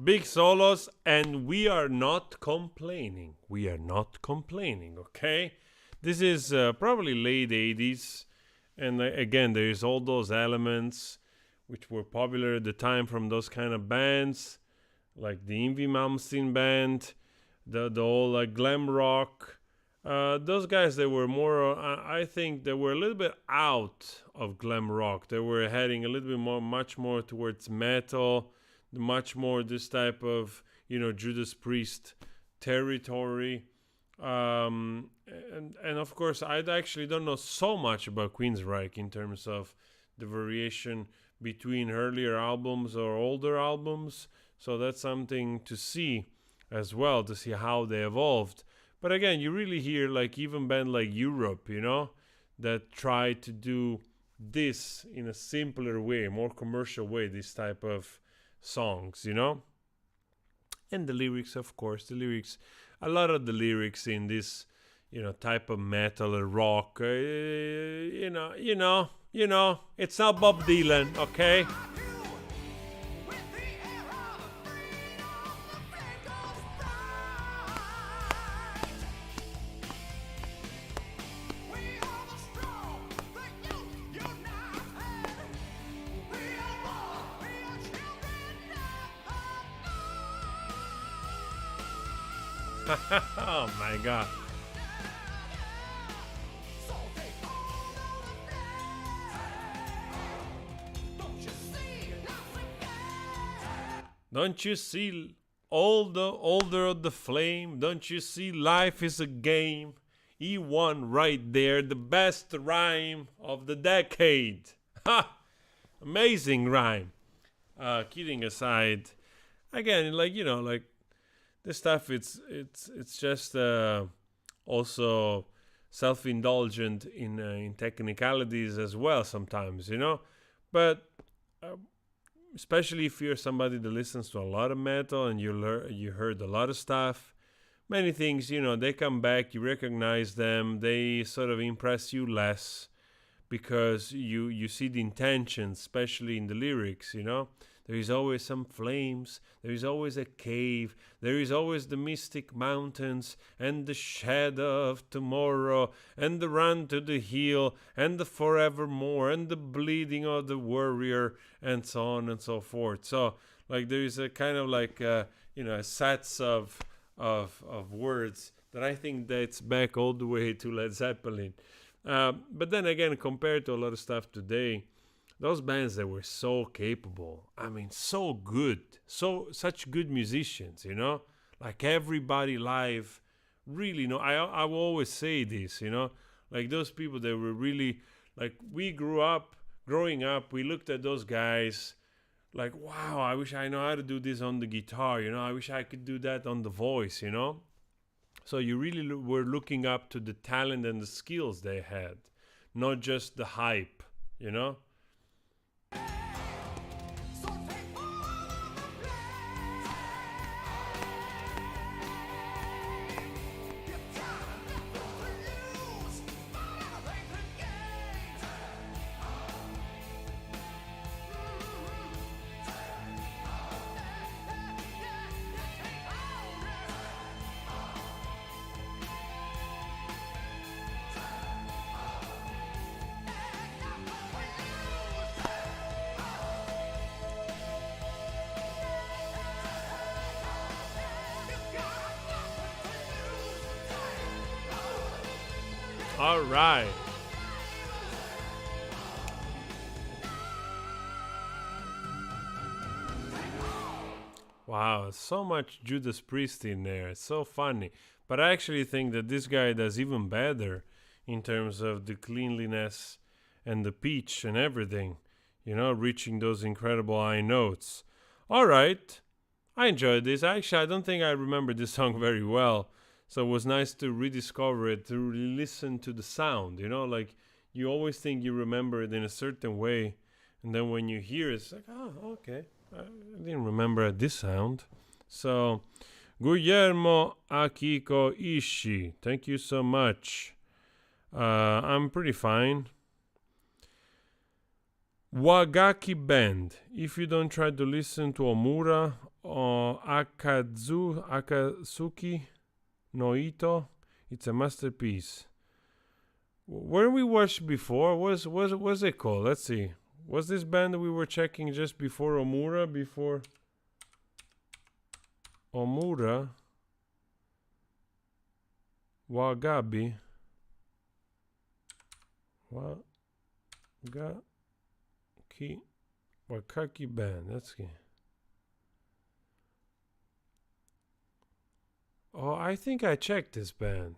big solos, and we are not complaining. We are not complaining, okay? This is probably late 80s, and again, there's all those elements which were popular at the time from those kind of bands, like the Yngwie Malmsteen band, the whole glam rock. Those guys, they were more, I think they were a little bit out of glam rock. They were heading a little bit much more towards metal, much more this type of, Judas Priest territory. And of course, I actually don't know so much about Queensryche in terms of the variation between earlier albums or older albums. So that's something to see as well, to see how they evolved. But again, you really hear even band like Europe, that try to do this in a simpler way, more commercial way, this type of songs, And the lyrics, of course, a lot of the lyrics in this, type of metal or rock, it's not Bob Dylan, okay? Oh my God. Don't you see all the older of the flame? Don't you see life is a game? He won right there, the best rhyme of the decade. Ha! Amazing rhyme. Kidding aside, again, this stuff, it's just also self-indulgent in technicalities as well sometimes, But especially if you're somebody that listens to a lot of metal and you heard a lot of stuff, many things, they come back, you recognize them, they sort of impress you less because you see the intention, especially in the lyrics, There is always some flames, there is always a cave, there is always the mystic mountains, and the shadow of tomorrow, and the run to the hill, and the forevermore, and the bleeding of the warrior, and so on and so forth. So, there is a kind of a sets of words that I think dates back all the way to Led Zeppelin. But then again, compared to a lot of stuff today, those bands, they were so capable. I mean, so good. Such good musicians, Everybody live really know. I will always say this, Those people, they were really, we growing up, we looked at those guys wow, I wish I know how to do this on the guitar, I wish I could do that on the voice, So you really were looking up to the talent and the skills they had, not just the hype, All right. Wow, so much Judas Priest in there. It's so funny. But I actually think that this guy does even better in terms of the cleanliness and the pitch and everything. Reaching those incredible high notes. All right. I enjoyed this. Actually, I don't think I remember this song very well. So it was nice to rediscover it, to listen to the sound, you always think you remember it in a certain way. And then when you hear it, it's oh, okay. I didn't remember this sound. So, Guillermo Akiko Ishii, thank you so much. I'm pretty fine. Wagaki Band. If you don't try to listen to Omura Akatsuki no Ito. It's a masterpiece. Where we watched before, what's it called? Let's see. Was this band that we were checking just before Omura? Before Omura, Wagabi, Wakaki band. Let's see. Oh, I think I checked this band.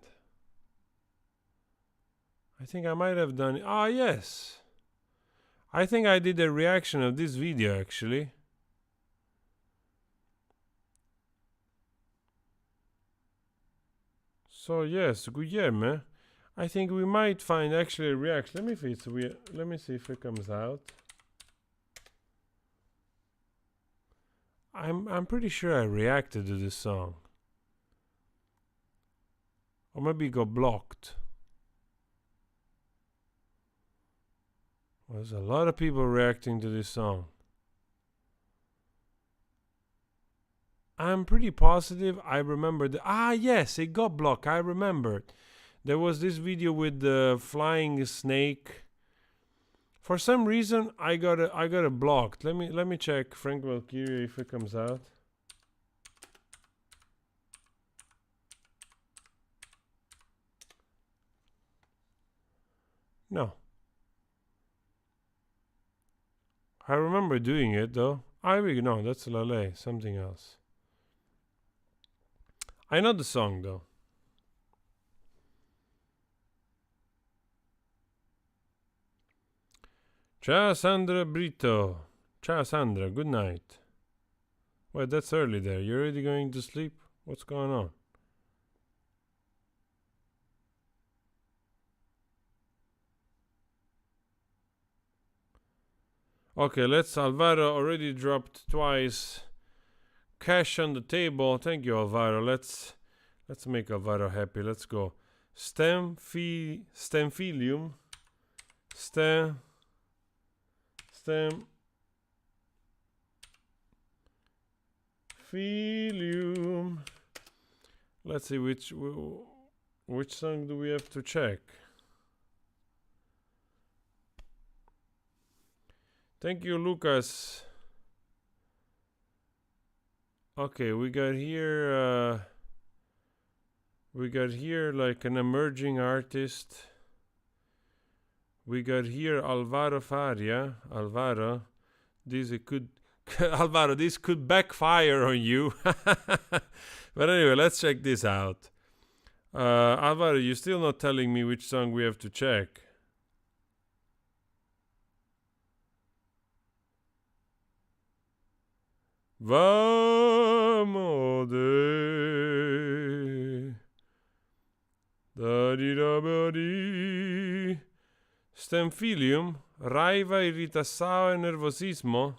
I think I might have done it. Ah, yes. I think I did a reaction of this video, actually. So, yes, Guillermo. I think we might find actually a reaction. Let me see if it comes out. I'm pretty sure I reacted to this song. Or maybe it got blocked. There's a lot of people reacting to this song. I'm pretty positive I remember yes, it got blocked. I remembered. There was this video with the flying snake. For some reason I got it blocked. Let me check Frank Valkyria if it comes out. No. I remember doing it though. No, that's Lale, something else. I know the song though. Ciao Sandra Brito. Ciao Sandra, good night. Wait, that's early there. You're already going to sleep? What's going on? Okay, Alvaro already dropped twice. Cash on the table. Thank you, Alvaro. Let's make Alvaro happy. Let's go. Stemphilium. Stemphilium. Let's see which song do we have to check. Thank you, Lucas. Okay, we got here like an emerging artist. We got here Alvaro Faria. Alvaro, this could backfire on you. But anyway, let's check this out. Alvaro, you're still not telling me which song we have to check. Vamo de da di da ba di. Stemphilium, raiva, irritação e nervosismo.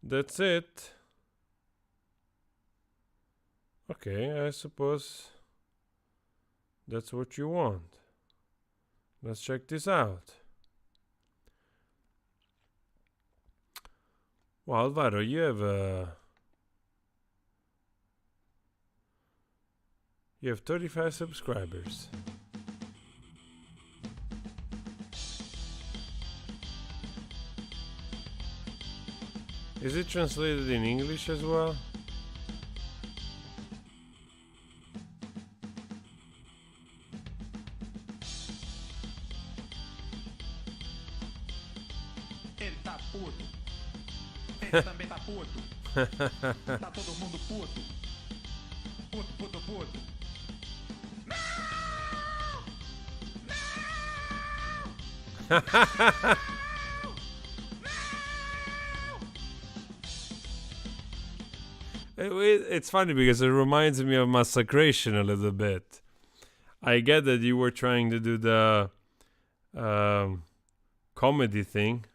That's it. Okay, I suppose that's what you want. Let's check this out. Well, Alvaro, you have 35 subscribers. Is it translated in English as well? Ele tá puto. Ele também tá puto. Tá todo mundo puto. Puto, puto, puto. It's funny because it reminds me of Massacration a little bit. I get that you were trying to do the comedy thing.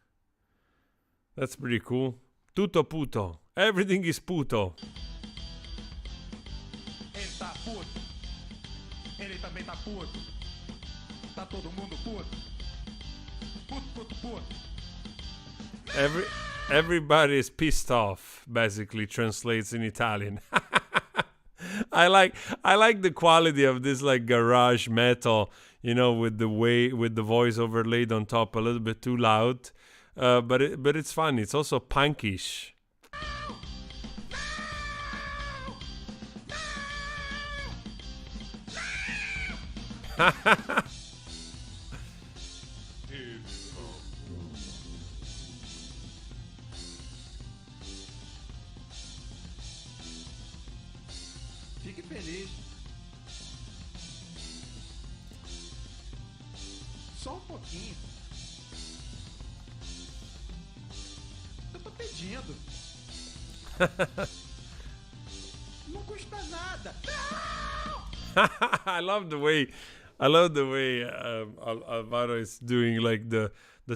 That's pretty cool. Tutto puto. Everything is puto. Ele tá puto. Ele também tá puto. Tá todo mundo puto. Puto, puto, puto. Everybody is pissed off, basically translates in Italian. I like the quality of this like garage metal, with the voice overlaid on top a little bit too loud. But it's fun. It's also punkish. Fique feliz. Só um pouquinho. Eu tô pedindo. Não custa nada. I love the way Alvaro is doing like the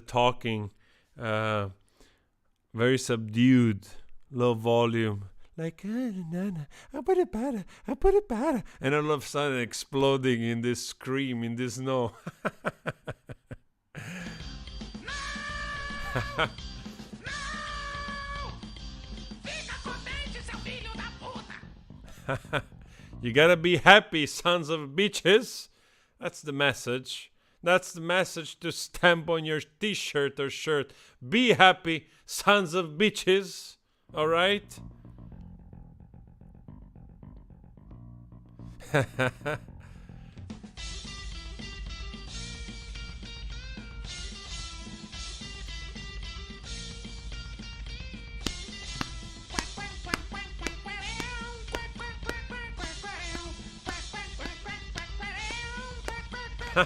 talking, very subdued, low volume, like I put it better, and all of a sudden exploding in this scream, in this no. You gotta be happy, sons of bitches. That's the message. That's the message to stamp on your t-shirt or shirt. Be happy, sons of bitches. All right? Ele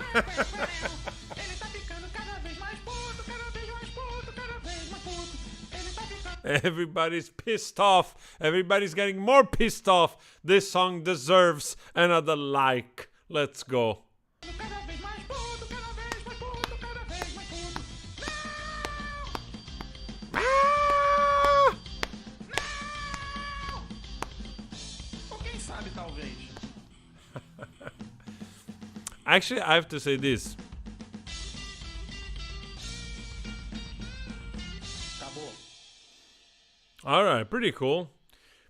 tá ficando cada vez mais puto, cada vez mais puto, cada vez mais puto. Ele tá ficando. Everybody's pissed off. Everybody's getting more pissed off. This song deserves another like. Let's go. Cada vez mais puto, cada vez mais puto, cada vez mais puto. Não! Não! Ou quem sabe, talvez. Actually, I have to say this. Acabou. All right, pretty cool,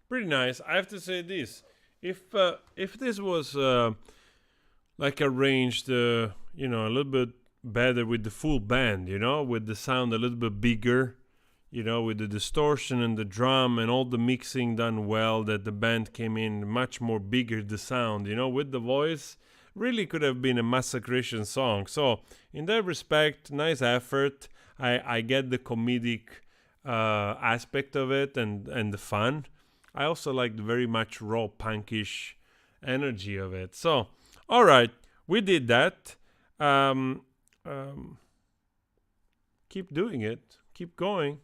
pretty nice. I have to say this: if this was like arranged, a little bit better with the full band, with the sound a little bit bigger, with the distortion and the drum and all the mixing done well, that the band came in much more bigger, the sound, with the voice, really could have been a massacration song. So in that respect, nice effort. I get the comedic aspect of it and the fun. I also like the very much raw punkish energy of it. So all right, we did that. Keep doing it, keep going.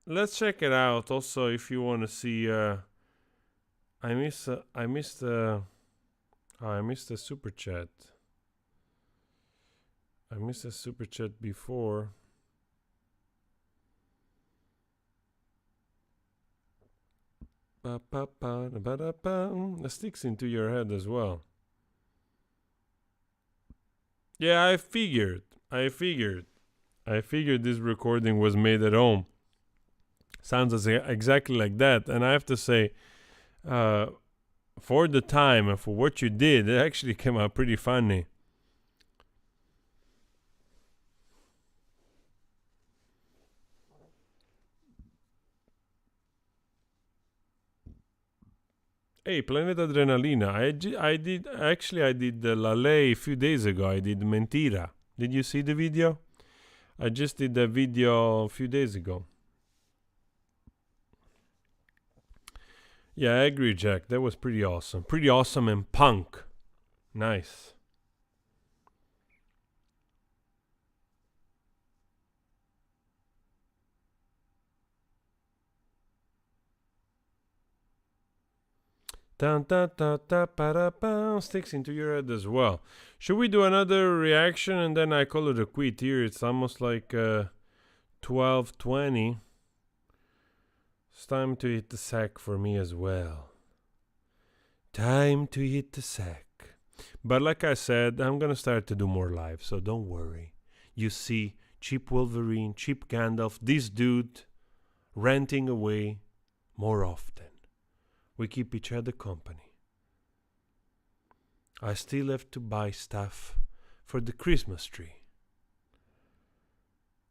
Let's check it out also if you want to see. I missed the super chat. I missed a super chat before. That sticks into your head as well. Yeah, I figured this recording was made at home. Sounds exactly like that. And I have to say, for the time and for what you did, it actually came out pretty funny. Hey, Planet Adrenalina. I did the Lale a few days ago. I did Mentira. Did you see the video? I just did the video a few days ago. Yeah, I agree, Jack. That was pretty awesome. Pretty awesome and punk. Nice. Dun, dun, dun, dun, ba-da-bum, sticks into your head as well. Should we do another reaction and then I call it a quit here? It's almost like 12:20. It's time to hit the sack for me as well. Time to hit the sack. But like I said, I'm gonna start to do more live, so don't worry. You see, cheap Wolverine, cheap Gandalf, this dude ranting away more often. We keep each other company. I still have to buy stuff for the Christmas tree.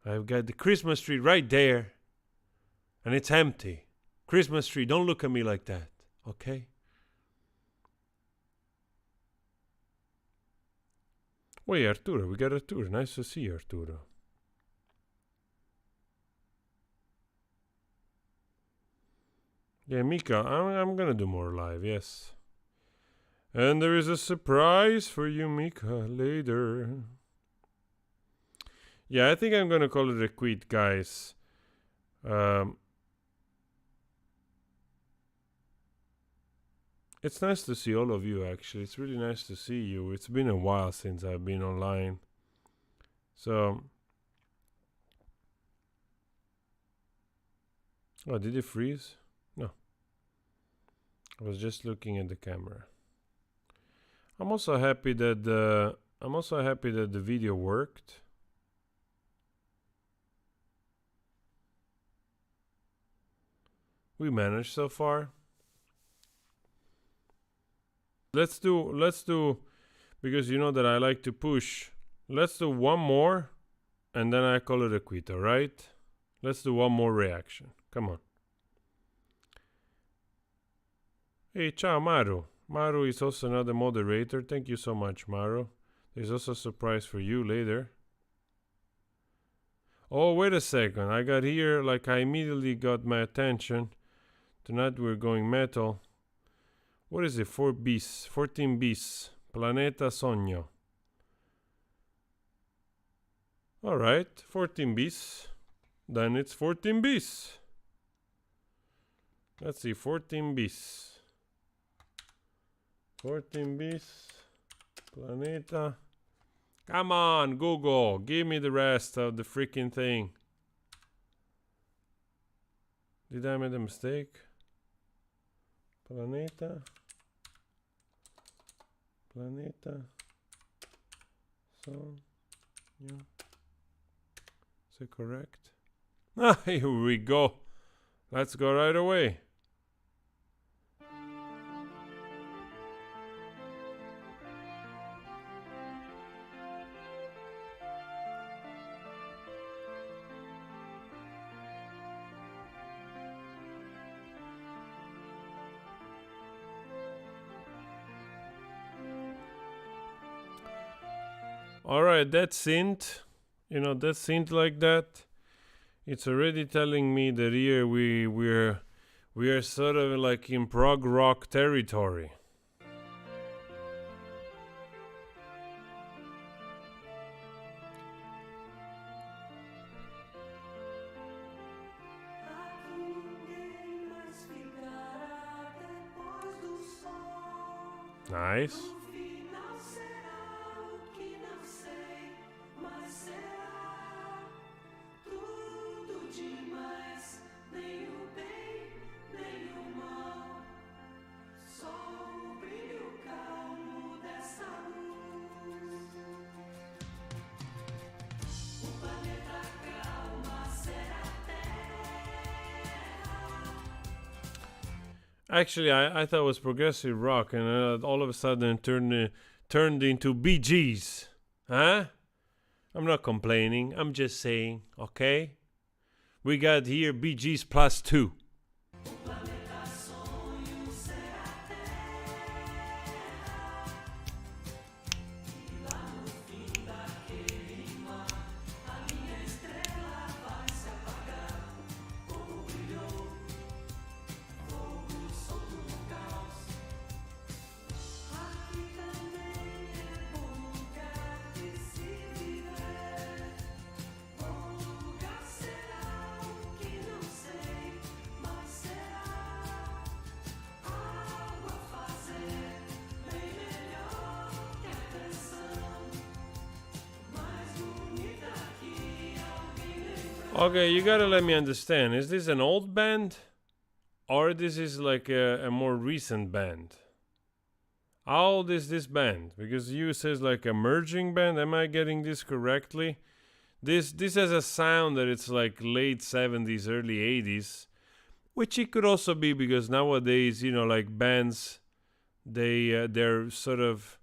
I've got the Christmas tree right there, and it's empty. Christmas tree, don't look at me like that, okay? Wait, Arturo, we got Arturo. Nice to see you, Arturo. Yeah, Mika, I'm gonna do more live, yes. And there is a surprise for you, Mika, later. Yeah, I think I'm gonna call it a quit, guys. It's nice to see all of you, actually. It's really nice to see you. It's been a while since I've been online. So... Oh, did it freeze? No. I was just looking at the camera. I'm also happy that the video worked. We managed so far. Let's do, because you know that I like to push. Let's do one more, and then I call it a quit, alright? Let's do one more reaction. Come on. Hey, ciao, Maru. Maru is also another moderator. Thank you so much, Maru. There's also a surprise for you later. Oh, wait a second. I got here, like I immediately got my attention. Tonight we're going metal. What is it? 14 bis. Planeta Sogno. Alright, 14 bis. Then it's 14 bis. Let's see, 14 bis. 14 bis. Planeta. Come on, Google. Give me the rest of the freaking thing. Did I make a mistake? Planeta. Planeta. So, yeah. Is it correct? Ah, here we go. Let's go right away. Alright, that synth, you know, that synth like that, it's already telling me that here we are sort of like in prog rock territory. Nice. Actually, I thought it was progressive rock, and all of a sudden it turned into Bee Gees. Huh? I'm not complaining. I'm just saying, okay? We got here Bee Gees plus 2. Okay, you gotta let me understand. Is this an old band? Or this is like a more recent band? How old is this band? Because you says like a merging band. Am I getting this correctly? This has a sound that it's like late 70s, early 80s, which it could also be because nowadays, like bands, they're sort of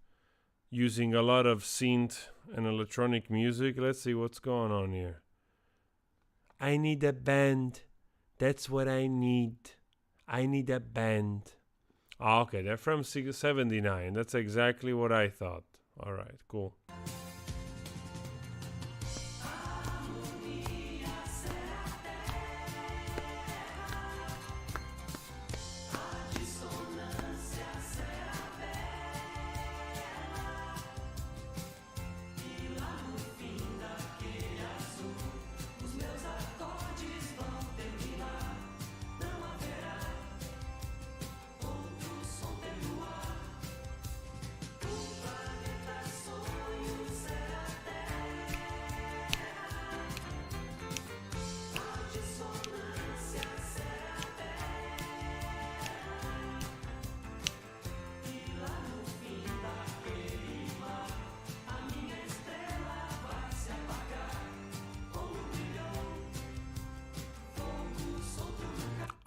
using a lot of synth and electronic music. Let's see what's going on here. I need a band. That's what I need. I need a band. Oh, okay, they're from 79. That's exactly what I thought. All right, cool.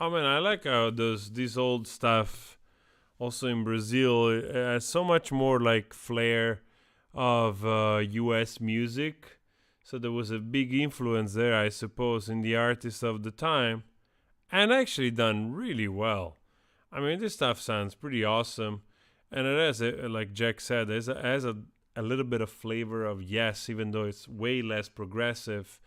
I mean, I like how this old stuff, also in Brazil, it has so much more like flair of U.S. music. So there was a big influence there, I suppose, in the artists of the time, and actually done really well. I mean, this stuff sounds pretty awesome, and it has, like Jack said, it has a little bit of flavor of Yes, even though it's way less progressive.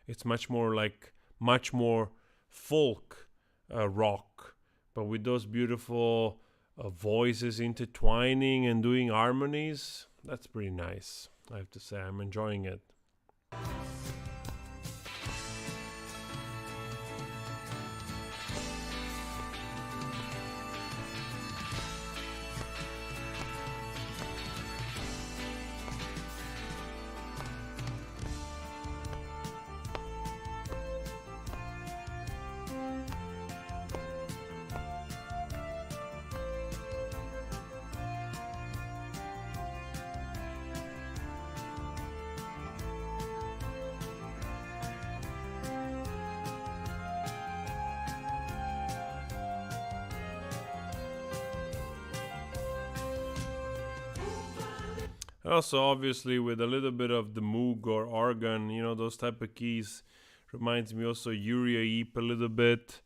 It's much more folk. Rock, but with those beautiful voices intertwining and doing harmonies. That's pretty nice, I have to say. I'm enjoying it. Also, obviously, with a little bit of the Moog or organ, those type of keys, reminds me also Uriah Heep a little bit.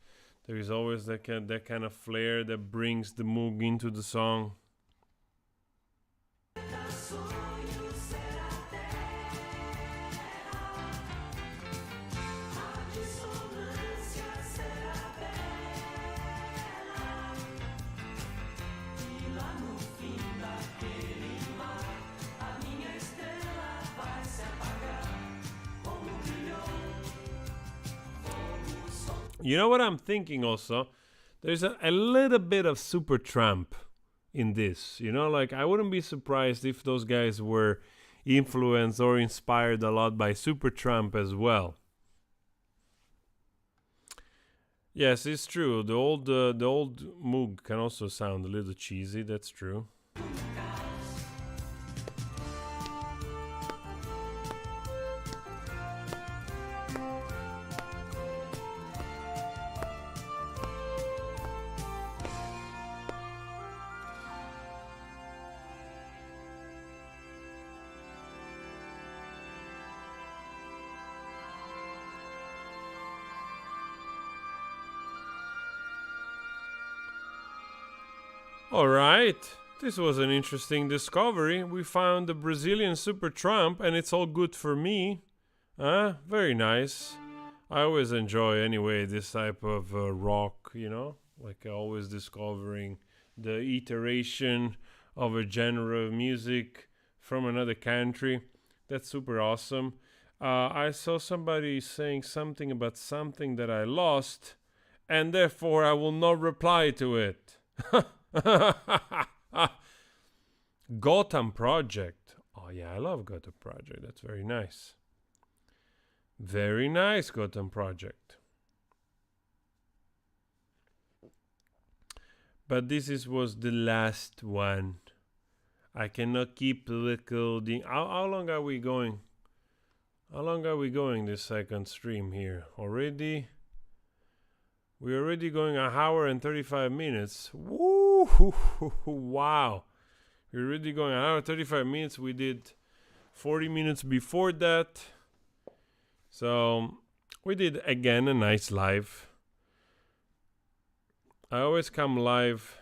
There is always that kind of flair that brings the Moog into the song. You know what I'm thinking also? There's a little bit of Supertramp in this. Like I wouldn't be surprised if those guys were influenced or inspired a lot by Supertramp as well. Yes, it's true. The old Moog can also sound a little cheesy. That's true. All right, this was an interesting discovery. We found the Brazilian Supertramp, and it's all good for me. Very nice. I always enjoy, anyway, this type of rock, like always discovering the iteration of a genre of music from another country. That's super awesome. I saw somebody saying something about something that I lost, and therefore I will not reply to it. Gotham Project. Oh yeah, I love Gotham Project. That's very nice. Very nice, Gotham Project. But this was the last one. I cannot keep recording. How long are we going? How long are we going this second stream here? Already? We're already going 1 hour and 35 minutes. Woo! Wow. We're already going 1 hour 35 minutes. We did 40 minutes before that. So we did again a nice live. I always come live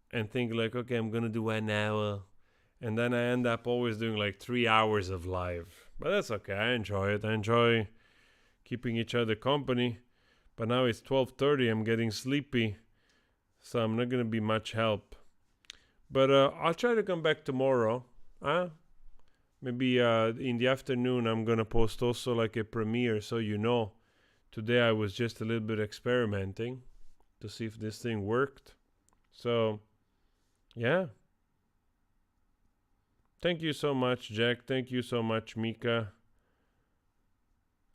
and think like, okay, I'm gonna do 1 hour. And then I end up always doing like 3 hours of live. But that's okay. I enjoy it. I enjoy keeping each other company. But now it's 12:30. I'm getting sleepy. So I'm not going to be much help. But I'll try to come back tomorrow. Maybe in the afternoon I'm going to post also like a premiere so you know. Today I was just a little bit experimenting to see if this thing worked. So, yeah. Thank you so much, Jack. Thank you so much, Mika.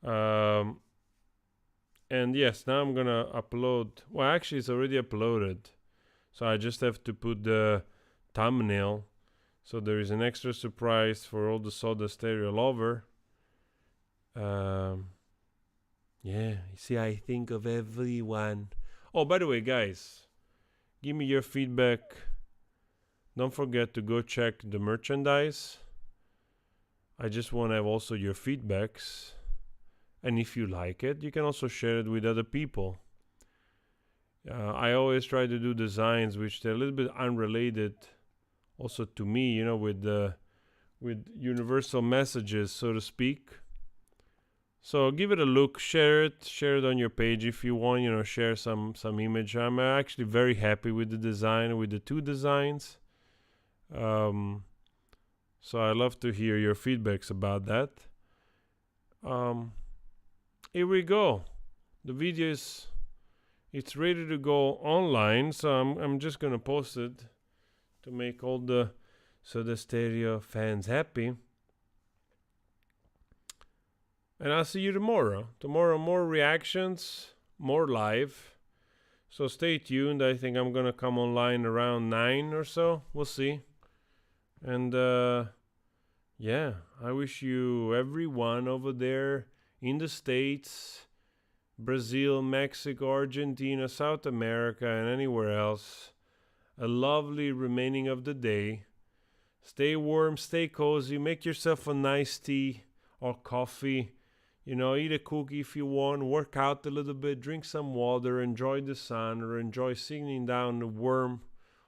And yes, now I'm gonna upload. Well, actually, it's already uploaded. So I just have to put the thumbnail. So there is an extra surprise for all the Soda Stereo lover. Yeah, you see, I think of everyone. Oh, by the way, guys, give me your feedback. Don't forget to go check the merchandise. I just want to have also your feedbacks. And if you like it, you can also share it with other people. I always try to do designs which they're a little bit unrelated also to me, you know, with universal messages, so to speak. So give it a look, share it on your page if you want, you know, share some image. I'm actually very happy with the design, with the 2 designs. So I love to hear your feedbacks about that. Here we go. The video it's ready to go online, so I'm just gonna post it to make all the Soda Stereo fans happy. And I'll see you tomorrow. Tomorrow more reactions, more live. So stay tuned. I think I'm gonna come online around 9 or so. We'll see. And yeah, I wish you everyone over there in the States, Brazil, Mexico, Argentina, South America, and anywhere else, a lovely remaining of the day. Stay warm, stay cozy, make yourself a nice tea or coffee. You know, eat a cookie if you want, work out a little bit, drink some water, enjoy the sun, or enjoy sitting down a worm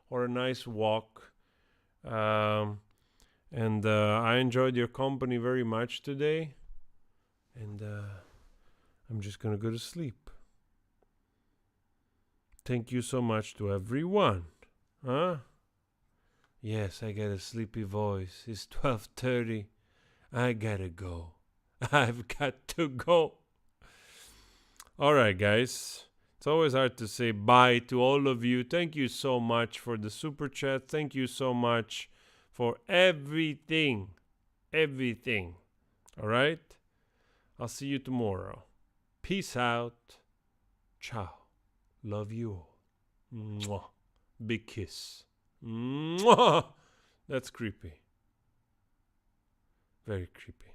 or a nice walk. And I enjoyed your company very much today. And I'm just gonna go to sleep. Thank you so much to everyone. Huh? Yes, I got a sleepy voice. It's 12:30. I gotta go. I've got to go. Alright, guys. It's always hard to say bye to all of you. Thank you so much for the super chat. Thank you so much for everything. Everything. Alright? I'll see you tomorrow. Peace out. Ciao. Love you all. Mwah. Big kiss. Mwah. That's creepy. Very creepy.